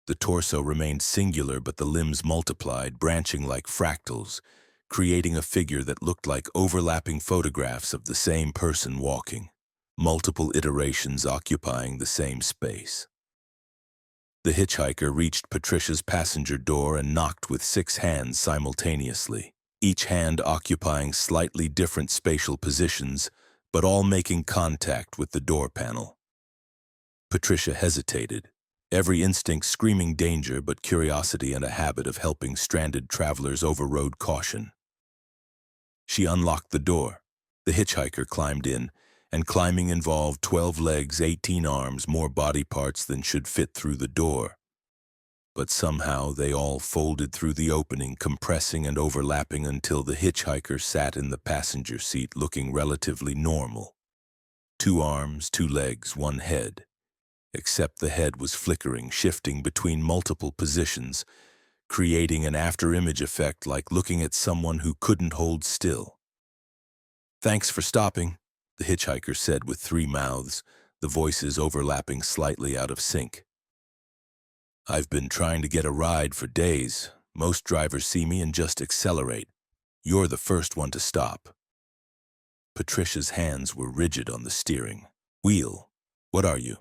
The torso remained singular, but the limbs multiplied, branching like fractals, creating a figure that looked like overlapping photographs of the same person walking, multiple iterations occupying the same space. The hitchhiker reached Patricia's passenger door and knocked with 6 hands simultaneously, each hand occupying slightly different spatial positions, but all making contact with the door panel. Patricia hesitated, every instinct screaming danger, but curiosity and a habit of helping stranded travelers overrode caution. She unlocked the door. The hitchhiker climbed in, and climbing involved 12 legs, 18 arms, more body parts than should fit through the door. But somehow they all folded through the opening, compressing and overlapping until the hitchhiker sat in the passenger seat looking relatively normal. 2 arms, 2 legs, 1 head. Except the head was flickering, shifting between multiple positions, creating an after-image effect like looking at someone who couldn't hold still. "Thanks for stopping," the hitchhiker said with 3 mouths, the voices overlapping slightly out of sync. "I've been trying to get a ride for days. Most drivers see me and just accelerate. You're the first one to stop." Patricia's hands were rigid on the steering wheel. "What are you?"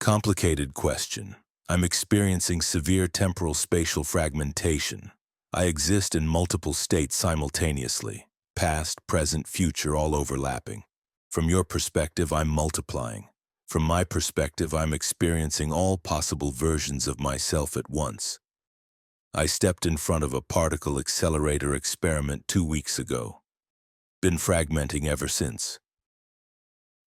"Complicated question. I'm experiencing severe temporal spatial fragmentation. I exist in multiple states simultaneously. Past, present, future, all overlapping. From your perspective, I'm multiplying. From my perspective, I'm experiencing all possible versions of myself at once. I stepped in front of a particle accelerator experiment 2 weeks ago. Been fragmenting ever since."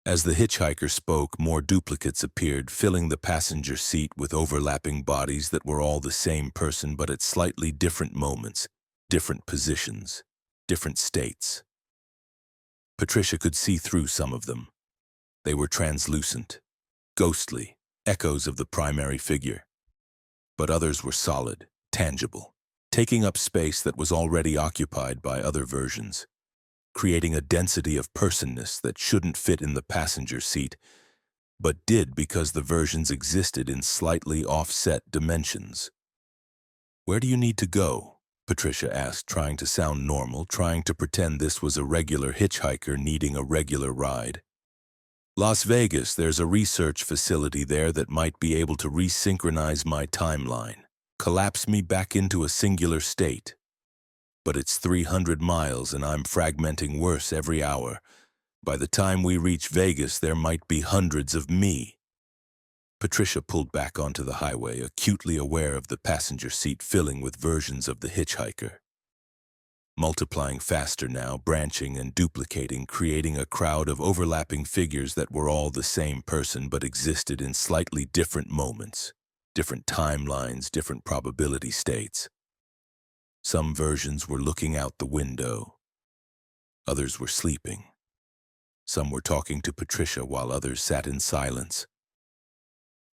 As the hitchhiker spoke, more duplicates appeared, filling the passenger seat with overlapping bodies that were all the same person but at slightly different moments, different positions, different states. Patricia could see through some of them. They were translucent, ghostly, echoes of the primary figure. But others were solid, tangible, taking up space that was already occupied by other versions, creating a density of personness that shouldn't fit in the passenger seat, but did because the versions existed in slightly offset dimensions. "Where do you need to go?" Patricia asked, trying to sound normal, trying to pretend this was a regular hitchhiker needing a regular ride. "Las Vegas, there's a research facility there that might be able to resynchronize my timeline, collapse me back into a singular state." But it's 300 miles and I'm fragmenting worse every hour. By the time we reach Vegas, there might be hundreds of me. Patricia pulled back onto the highway, acutely aware of the passenger seat filling with versions of the hitchhiker. Multiplying faster now, branching and duplicating, creating a crowd of overlapping figures that were all the same person but existed in slightly different moments, different timelines, different probability states. Some versions were looking out the window. Others were sleeping. Some were talking to Patricia while others sat in silence.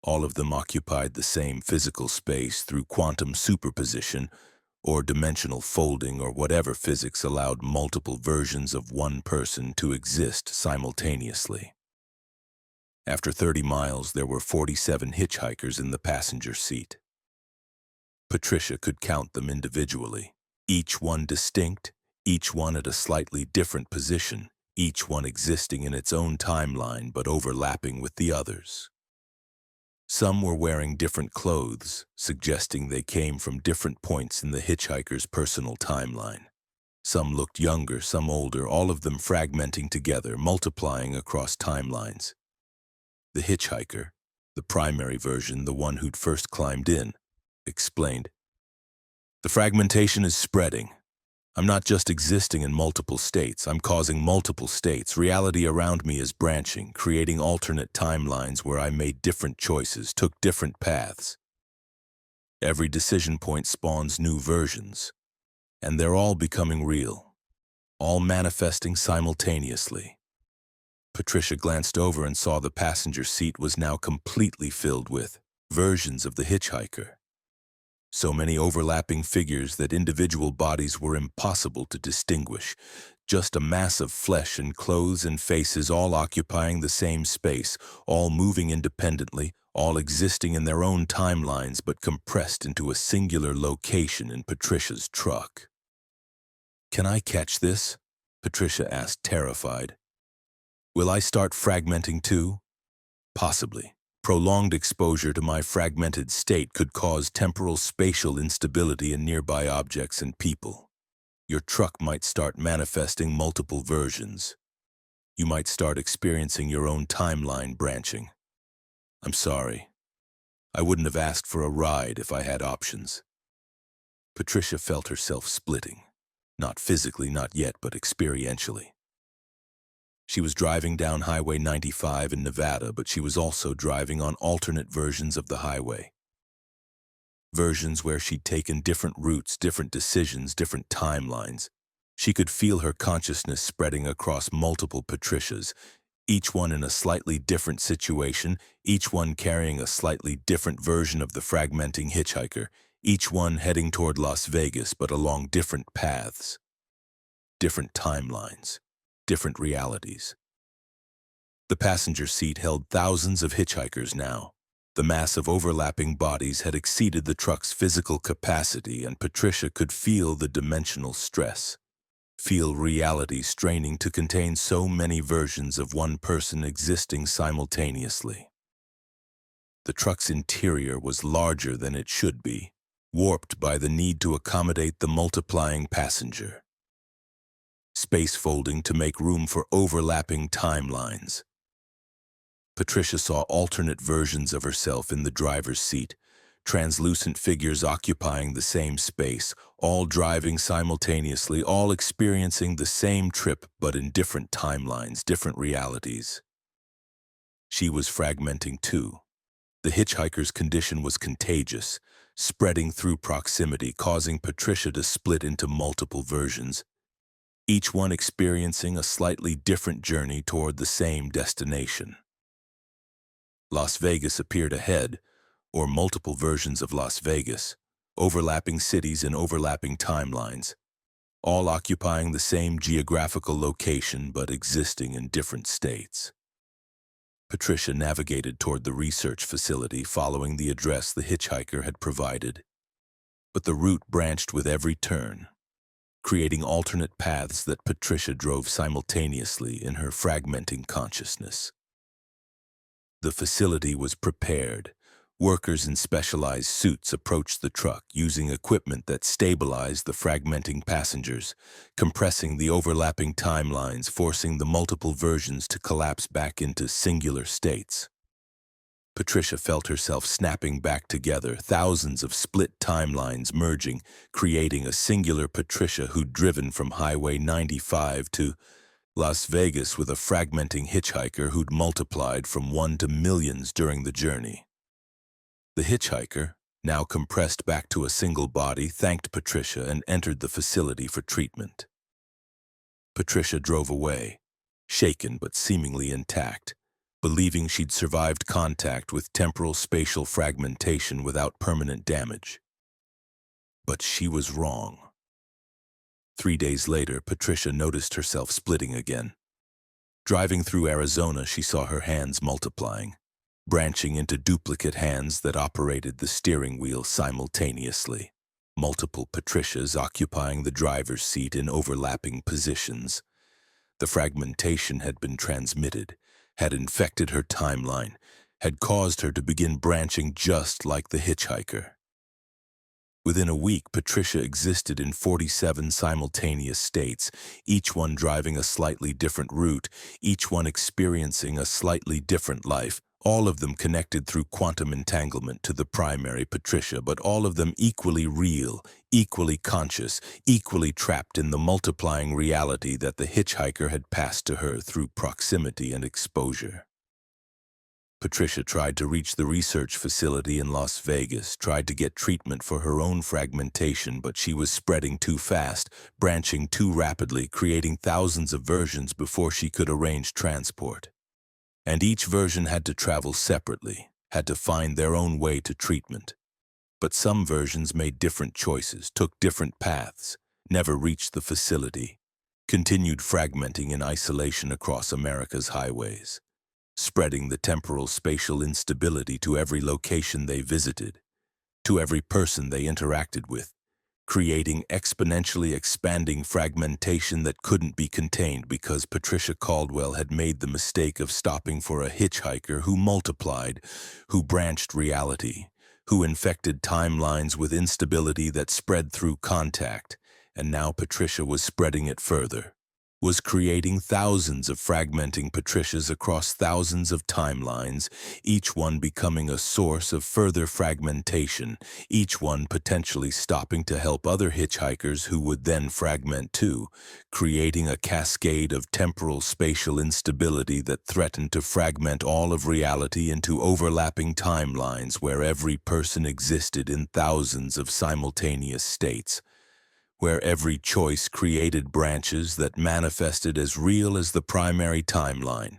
All of them occupied the same physical space through quantum superposition or dimensional folding or whatever physics allowed multiple versions of one person to exist simultaneously. After 30 miles, there were 47 hitchhikers in the passenger seat. Patricia could count them individually, each one distinct, each one at a slightly different position, each one existing in its own timeline but overlapping with the others. Some were wearing different clothes, suggesting they came from different points in the hitchhiker's personal timeline. Some looked younger, some older, all of them fragmenting together, multiplying across timelines. The hitchhiker, the primary version, the one who'd first climbed in, explained, "The fragmentation is spreading. I'm not just existing in multiple states, I'm causing multiple states. Reality around me is branching, creating alternate timelines where I made different choices, took different paths. Every decision point spawns new versions, and they're all becoming real, all manifesting simultaneously." Patricia glanced over and saw the passenger seat was now completely filled with versions of the hitchhiker. So many overlapping figures that individual bodies were impossible to distinguish, just a mass of flesh and clothes and faces all occupying the same space, all moving independently, all existing in their own timelines but compressed into a singular location in Patricia's truck. "Can I catch this?" Patricia asked, terrified. "Will I start fragmenting too?" "Possibly. Prolonged exposure to my fragmented state could cause temporal spatial instability in nearby objects and people. Your truck might start manifesting multiple versions. You might start experiencing your own timeline branching. I'm sorry. I wouldn't have asked for a ride if I had options." Patricia felt herself splitting. Not physically, not yet, but experientially. She was driving down Highway 95 in Nevada, but she was also driving on alternate versions of the highway. Versions where she'd taken different routes, different decisions, different timelines. She could feel her consciousness spreading across multiple Patricias, each one in a slightly different situation, each one carrying a slightly different version of the fragmenting hitchhiker, each one heading toward Las Vegas but along different paths, different timelines, different realities. The passenger seat held thousands of hitchhikers now. The mass of overlapping bodies had exceeded the truck's physical capacity, and Patricia could feel the dimensional stress, feel reality straining to contain so many versions of one person existing simultaneously. The truck's interior was larger than it should be, warped by the need to accommodate the multiplying passenger. Space folding to make room for overlapping timelines. Patricia saw alternate versions of herself in the driver's seat, translucent figures occupying the same space, all driving simultaneously, all experiencing the same trip but in different timelines, different realities. She was fragmenting too. The hitchhiker's condition was contagious, spreading through proximity, causing Patricia to split into multiple versions, each one experiencing a slightly different journey toward the same destination. Las Vegas appeared ahead, or multiple versions of Las Vegas, overlapping cities and overlapping timelines, all occupying the same geographical location but existing in different states. Patricia navigated toward the research facility following the address the hitchhiker had provided, but the route branched with every turn, creating alternate paths that Patricia drove simultaneously in her fragmenting consciousness. The facility was prepared, Workers in specialized suits approached the truck using equipment that stabilized the fragmenting passengers, compressing the overlapping timelines, forcing the multiple versions to collapse back into singular states. Patricia felt herself snapping back together, thousands of split timelines merging, creating a singular Patricia who'd driven from Highway 95 to Las Vegas with a fragmenting hitchhiker who'd multiplied from one to millions during the journey. The hitchhiker, now compressed back to a single body, thanked Patricia and entered the facility for treatment. Patricia drove away, shaken but seemingly intact, believing she'd survived contact with temporal spatial fragmentation without permanent damage. But she was wrong. 3 days later, Patricia noticed herself splitting again. Driving through Arizona, she saw her hands multiplying, branching into duplicate hands that operated the steering wheel simultaneously. Multiple Patricias occupying the driver's seat in overlapping positions. The fragmentation had been transmitted, had infected her timeline, had caused her to begin branching just like the hitchhiker. Within a week, Patricia existed in 47 simultaneous states, each one driving a slightly different route, each one experiencing a slightly different life, all of them connected through quantum entanglement to the primary Patricia, but all of them equally real, equally conscious, equally trapped in the multiplying reality that the hitchhiker had passed to her through proximity and exposure. Patricia tried to reach the research facility in Las Vegas, tried to get treatment for her own fragmentation, but she was spreading too fast, branching too rapidly, creating thousands of versions before she could arrange transport. And each version had to travel separately, had to find their own way to treatment. But some versions made different choices, took different paths, never reached the facility, continued fragmenting in isolation across America's highways, spreading the temporal spatial instability to every location they visited, to every person they interacted with, creating exponentially expanding fragmentation that couldn't be contained because Patricia Caldwell had made the mistake of stopping for a hitchhiker who multiplied, who branched reality, who infected timelines with instability that spread through contact, and now Patricia was spreading it further, was creating thousands of fragmenting Patricias across thousands of timelines, each one becoming a source of further fragmentation, each one potentially stopping to help other hitchhikers who would then fragment too, creating a cascade of temporal spatial instability that threatened to fragment all of reality into overlapping timelines where every person existed in thousands of simultaneous states, where every choice created branches that manifested as real as the primary timeline,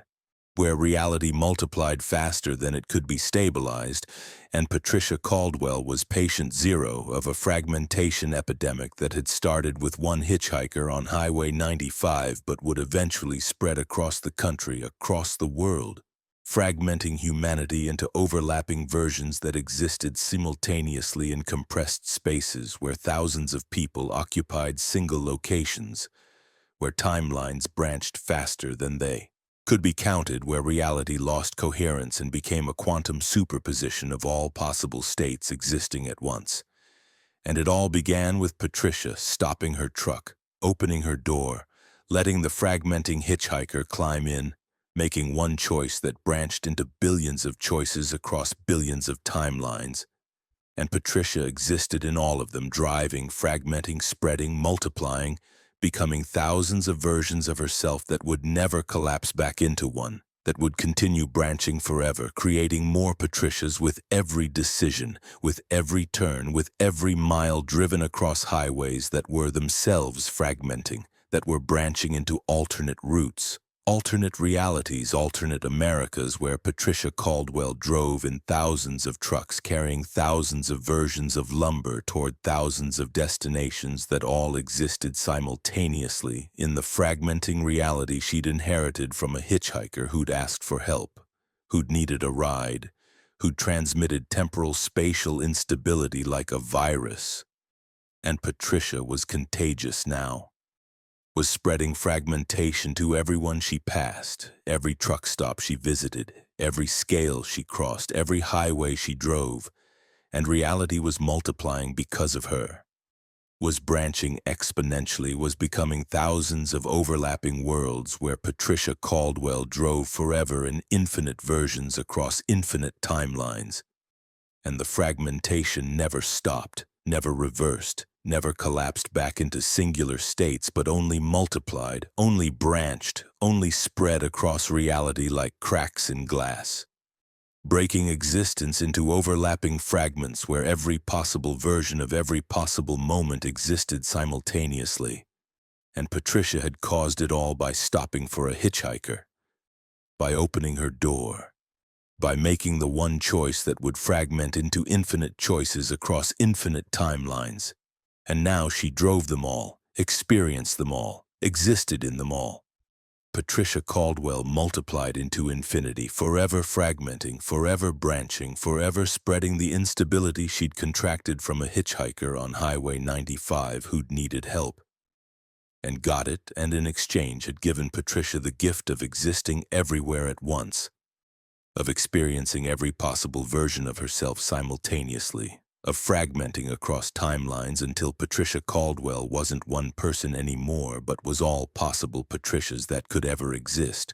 where reality multiplied faster than it could be stabilized, and Patricia Caldwell was patient zero of a fragmentation epidemic that had started with one hitchhiker on Highway 95 but would eventually spread across the country, across the world, fragmenting humanity into overlapping versions that existed simultaneously in compressed spaces where thousands of people occupied single locations, where timelines branched faster than they could be counted, where reality lost coherence and became a quantum superposition of all possible states existing at once. And it all began with Patricia stopping her truck, opening her door, letting the fragmenting hitchhiker climb in, making one choice that branched into billions of choices across billions of timelines. And Patricia existed in all of them, driving, fragmenting, spreading, multiplying, becoming thousands of versions of herself that would never collapse back into one, that would continue branching forever, creating more Patricias with every decision, with every turn, with every mile driven across highways that were themselves fragmenting, that were branching into alternate routes, alternate realities, alternate Americas, where Patricia Caldwell drove in thousands of trucks carrying thousands of versions of lumber toward thousands of destinations that all existed simultaneously in the fragmenting reality she'd inherited from a hitchhiker who'd asked for help, who'd needed a ride, who'd transmitted temporal spatial instability like a virus. And Patricia was contagious now, was spreading fragmentation to everyone she passed, every truck stop she visited, every scale she crossed, every highway she drove, and reality was multiplying because of her. Was branching exponentially, was becoming thousands of overlapping worlds where Patricia Caldwell drove forever in infinite versions across infinite timelines. And the fragmentation never stopped, never reversed, never collapsed back into singular states, but only multiplied, only branched, only spread across reality like cracks in glass, breaking existence into overlapping fragments where every possible version of every possible moment existed simultaneously. And Patricia had caused it all by stopping for a hitchhiker, by opening her door, by making the one choice that would fragment into infinite choices across infinite timelines. And now she drove them all, experienced them all, existed in them all. Patricia Caldwell multiplied into infinity, forever fragmenting, forever branching, forever spreading the instability she'd contracted from a hitchhiker on Highway 95 who'd needed help. And got it, and in exchange had given Patricia the gift of existing everywhere at once, of experiencing every possible version of herself simultaneously, of fragmenting across timelines until Patricia Caldwell wasn't one person anymore, but was all possible Patricias that could ever exist.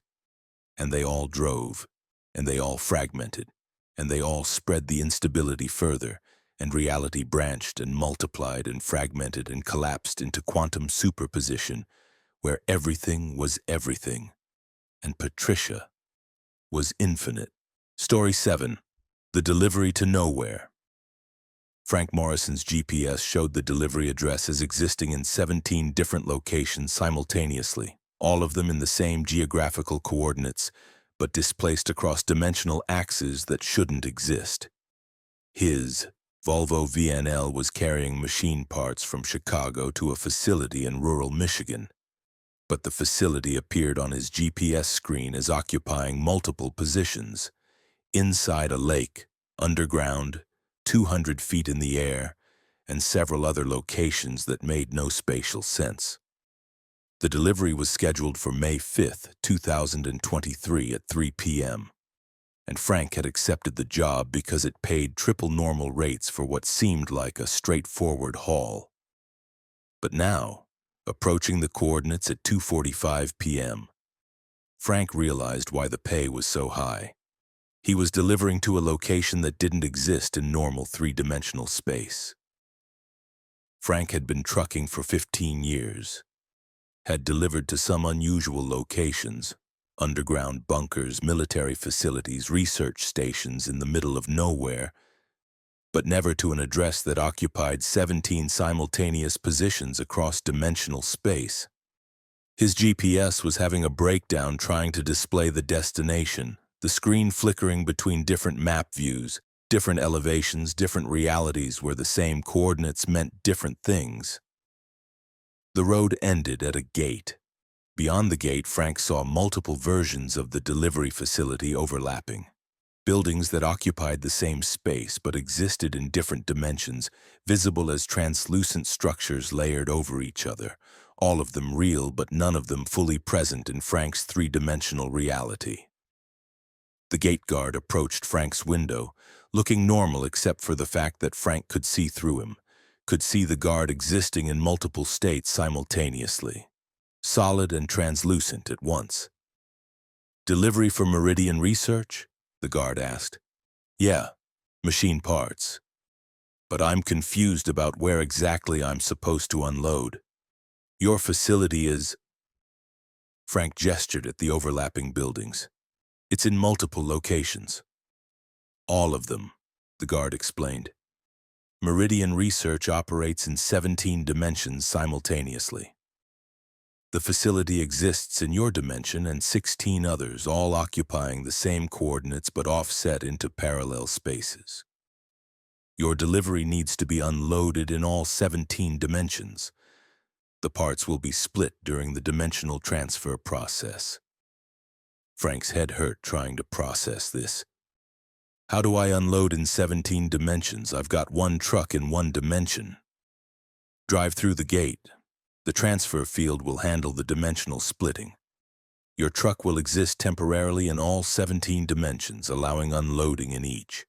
And they all drove, and they all fragmented, and they all spread the instability further, and reality branched and multiplied and fragmented and collapsed into quantum superposition, where everything was everything, and Patricia was infinite. Story 7. The Delivery to Nowhere. Frank Morrison's GPS showed the delivery address as existing in 17 different locations simultaneously, all of them in the same geographical coordinates, but displaced across dimensional axes that shouldn't exist. His Volvo VNL was carrying machine parts from Chicago to a facility in rural Michigan, but the facility appeared on his GPS screen as occupying multiple positions: inside a lake, underground, 200 feet in the air, and several other locations that made no spatial sense. The delivery was scheduled for May 5, 2023 at 3 p.m., and Frank had accepted the job because it paid triple normal rates for what seemed like a straightforward haul. But now, approaching the coordinates at 2:45 p.m., Frank realized why the pay was so high. He was delivering to a location that didn't exist in normal three-dimensional space. Frank had been trucking for 15 years, had delivered to some unusual locations: underground bunkers, military facilities, research stations in the middle of nowhere, but never to an address that occupied 17 simultaneous positions across dimensional space. His GPS was having a breakdown trying to display the destination, the screen flickering between different map views, different elevations, different realities where the same coordinates meant different things. The road ended at a gate. Beyond the gate, Frank saw multiple versions of the delivery facility overlapping. Buildings that occupied the same space but existed in different dimensions, visible as translucent structures layered over each other, all of them real but none of them fully present in Frank's three-dimensional reality. The gate guard approached Frank's window, looking normal except for the fact that Frank could see through him, could see the guard existing in multiple states simultaneously, solid and translucent at once. "Delivery for Meridian Research?" the guard asked. "Yeah, machine parts. But I'm confused about where exactly I'm supposed to unload. Your facility is..." Frank gestured at the overlapping buildings. "It's in multiple locations." "All of them," the guard explained. "Meridian Research operates in 17 dimensions simultaneously. The facility exists in your dimension and 16 others, all occupying the same coordinates but offset into parallel spaces. Your delivery needs to be unloaded in all 17 dimensions. The parts will be split during the dimensional transfer process." Frank's head hurt trying to process this. "How do I unload in 17 dimensions? I've got one truck in one dimension." "Drive through the gate. The transfer field will handle the dimensional splitting." Your truck will exist temporarily in all 17 dimensions, allowing unloading in each.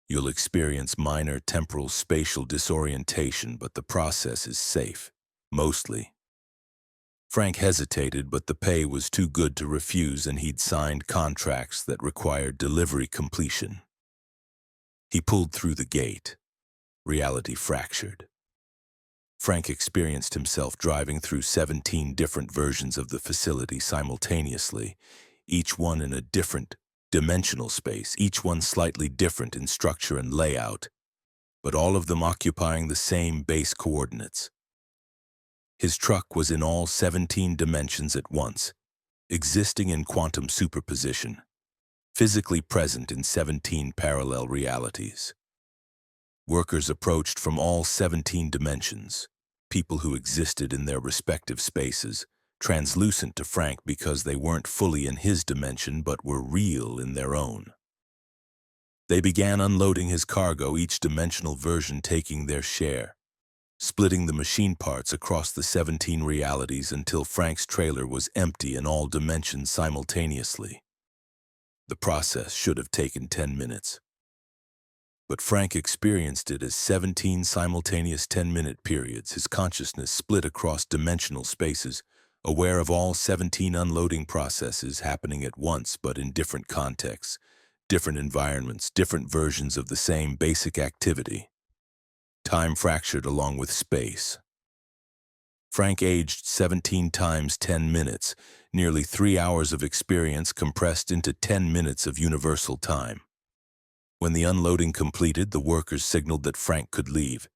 You'll experience minor temporal spatial disorientation, but the process is safe. Mostly. Frank hesitated, but the pay was too good to refuse, and he'd signed contracts that required delivery completion. He pulled through the gate. Reality fractured. Frank experienced himself driving through 17 different versions of the facility simultaneously, each one in a different dimensional space, each one slightly different in structure and layout, but all of them occupying the same base coordinates. His truck was in all 17 dimensions at once, existing in quantum superposition, physically present in 17 parallel realities. Workers approached from all 17 dimensions, people who existed in their respective spaces, translucent to Frank because they weren't fully in his dimension but were real in their own. They began unloading his cargo, each dimensional version taking their share, splitting the machine parts across the 17 realities until Frank's trailer was empty in all dimensions simultaneously. The process should have taken 10 minutes. But Frank experienced it as 17 simultaneous 10-minute periods, his consciousness split across dimensional spaces, aware of all 17 unloading processes happening at once but in different contexts, different environments, different versions of the same basic activity. Time fractured along with space. Frank aged 17 times 10 minutes, nearly 3 hours of experience compressed into 10 minutes of universal time. When the unloading completed, the workers signaled that Frank could leave.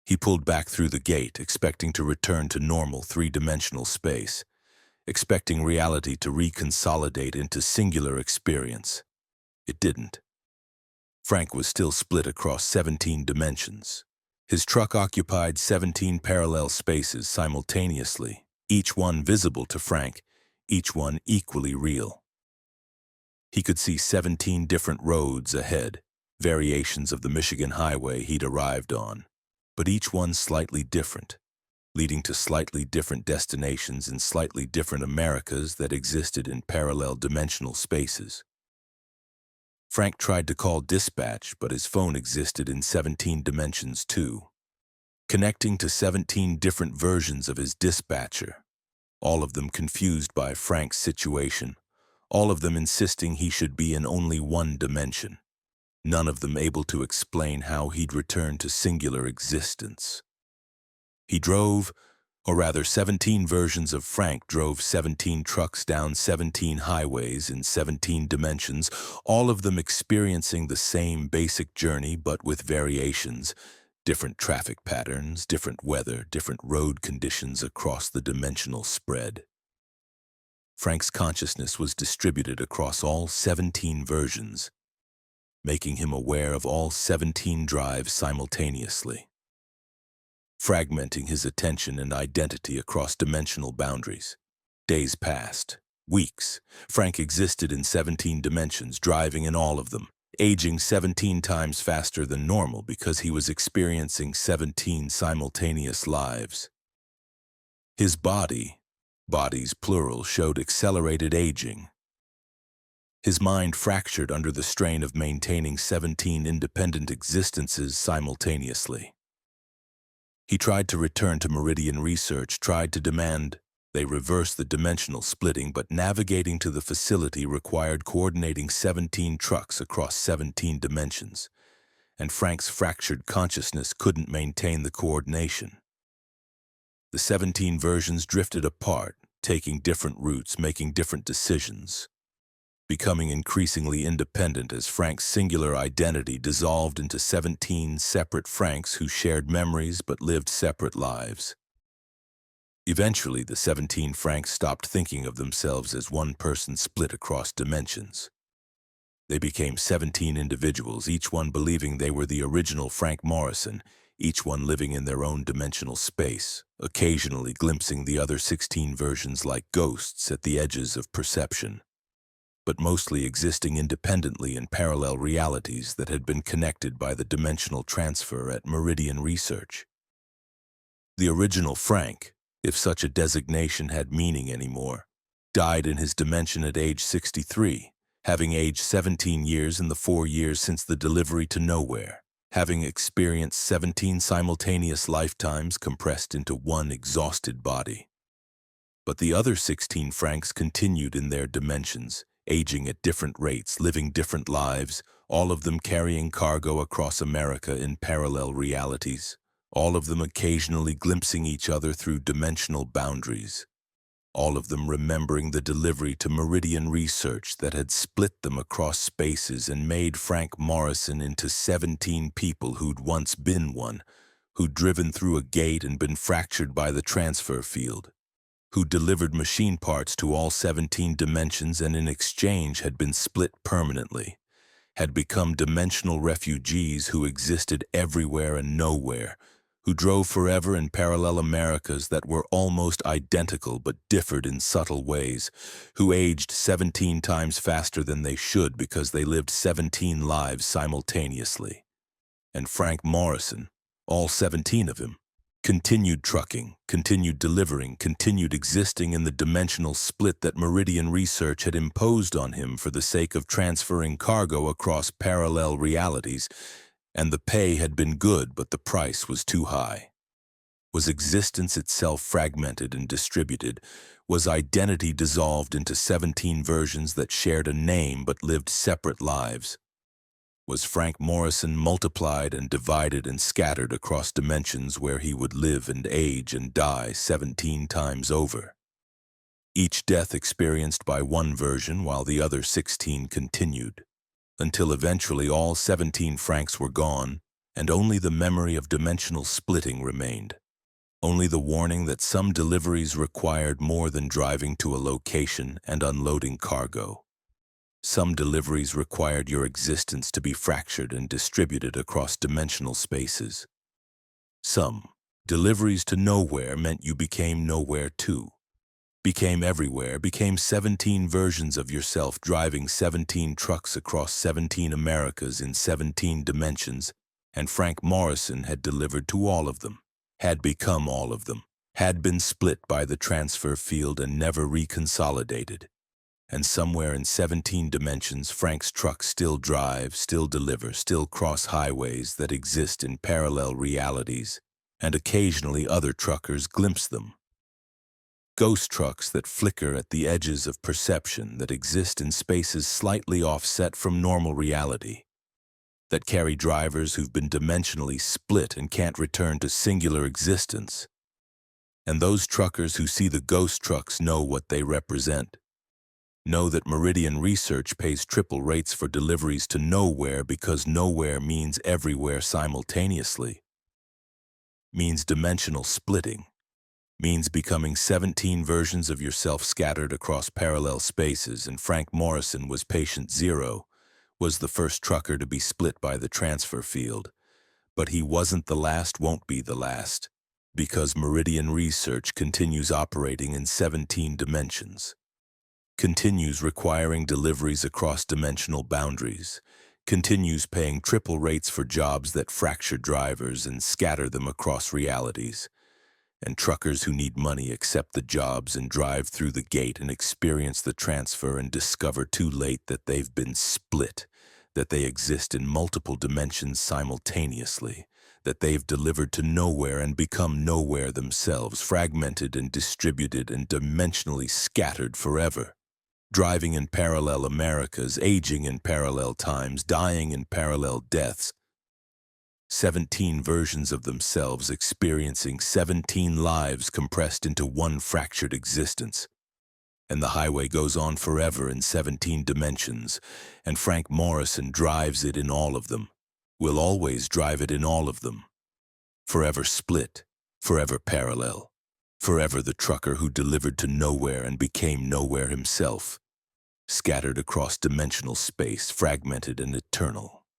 He pulled back through the gate, expecting to return to normal three-dimensional space, expecting reality to reconsolidate into singular experience. It didn't. Frank was still split across 17 dimensions. His truck occupied 17 parallel spaces simultaneously, each one visible to Frank, each one equally real. He could see 17 different roads ahead, variations of the Michigan highway he'd arrived on, but each one slightly different, leading to slightly different destinations in slightly different Americas that existed in parallel dimensional spaces. Frank tried to call dispatch, but his phone existed in 17 dimensions too, connecting to 17 different versions of his dispatcher, all of them confused by Frank's situation, all of them insisting he should be in only one dimension, none of them able to explain how he'd return to singular existence. He drove, or rather 17 versions of Frank drove 17 trucks down 17 highways in 17 dimensions, all of them experiencing the same basic journey but with variations, different traffic patterns, different weather, different road conditions across the dimensional spread. Frank's consciousness was distributed across all 17 versions, making him aware of all 17 drives simultaneously, fragmenting his attention and identity across dimensional boundaries. Days passed, weeks. Frank existed in 17 dimensions, driving in all of them, aging 17 times faster than normal because he was experiencing 17 simultaneous lives. His bodies plural, showed accelerated aging. His mind fractured under the strain of maintaining 17 independent existences simultaneously. He tried to return to Meridian Research, tried to demand they reverse the dimensional splitting, but navigating to the facility required coordinating 17 trucks across 17 dimensions, and Frank's fractured consciousness couldn't maintain the coordination. The 17 versions drifted apart, taking different routes, making different decisions, becoming increasingly independent as Frank's singular identity dissolved into 17 separate Franks who shared memories but lived separate lives. Eventually, the 17 Franks stopped thinking of themselves as one person split across dimensions. They became 17 individuals, each one believing they were the original Frank Morrison, each one living in their own dimensional space, occasionally glimpsing the other 16 versions like ghosts at the edges of perception, but mostly existing independently in parallel realities that had been connected by the dimensional transfer at Meridian Research. The original Frank, if such a designation had meaning anymore, died in his dimension at age 63, having aged 17 years in the 4 years since the delivery to nowhere, having experienced 17 simultaneous lifetimes compressed into one exhausted body. But the other 16 Franks continued in their dimensions, aging at different rates, living different lives, all of them carrying cargo across America in parallel realities, all of them occasionally glimpsing each other through dimensional boundaries, all of them remembering the delivery to Meridian Research that had split them across spaces and made Frank Morrison into 17 people who'd once been one, who'd driven through a gate and been fractured by the transfer field, who delivered machine parts to all 17 dimensions and in exchange had been split permanently, had become dimensional refugees who existed everywhere and nowhere, who drove forever in parallel Americas that were almost identical but differed in subtle ways, who aged 17 times faster than they should because they lived 17 lives simultaneously. And Frank Morrison, all 17 of him, continued trucking, continued delivering, continued existing in the dimensional split that Meridian Research had imposed on him for the sake of transferring cargo across parallel realities, and the pay had been good, but the price was too high. Was existence itself fragmented and distributed? Was identity dissolved into 17 versions that shared a name but lived separate lives? Was Frank Morrison multiplied and divided and scattered across dimensions where he would live and age and die 17 times over? Each death experienced by one version while the other 16 continued, until eventually all 17 Franks were gone and only the memory of dimensional splitting remained. Only the warning that some deliveries required more than driving to a location and unloading cargo. Some deliveries required your existence to be fractured and distributed across dimensional spaces. Some deliveries to nowhere meant you became nowhere too. Became everywhere, became 17 versions of yourself driving 17 trucks across 17 Americas in 17 dimensions, and Frank Morrison had delivered to all of them, had become all of them, had been split by the transfer field and never reconsolidated. And somewhere in 17 dimensions, Frank's trucks still drive, still deliver, still cross highways that exist in parallel realities, and occasionally other truckers glimpse them. Ghost trucks that flicker at the edges of perception, that exist in spaces slightly offset from normal reality, that carry drivers who've been dimensionally split and can't return to singular existence. And those truckers who see the ghost trucks know what they represent. Know that Meridian Research pays triple rates for deliveries to nowhere because nowhere means everywhere simultaneously, means dimensional splitting, means becoming 17 versions of yourself scattered across parallel spaces, and Frank Morrison was patient zero, was the first trucker to be split by the transfer field. But he wasn't the last, won't be the last, because Meridian Research continues operating in 17 dimensions, continues requiring deliveries across dimensional boundaries, continues paying triple rates for jobs that fracture drivers and scatter them across realities. And truckers who need money accept the jobs and drive through the gate and experience the transfer and discover too late that they've been split, that they exist in multiple dimensions simultaneously, that they've delivered to nowhere and become nowhere themselves, fragmented and distributed and dimensionally scattered forever, driving in parallel Americas, aging in parallel times, dying in parallel deaths, 17 versions of themselves experiencing 17 lives compressed into one fractured existence. And the highway goes on forever in 17 dimensions, and Frank Morrison drives it in all of them, will always drive it in all of them. Forever split, forever parallel, forever the trucker who delivered to nowhere and became nowhere himself, scattered across dimensional space, fragmented and eternal.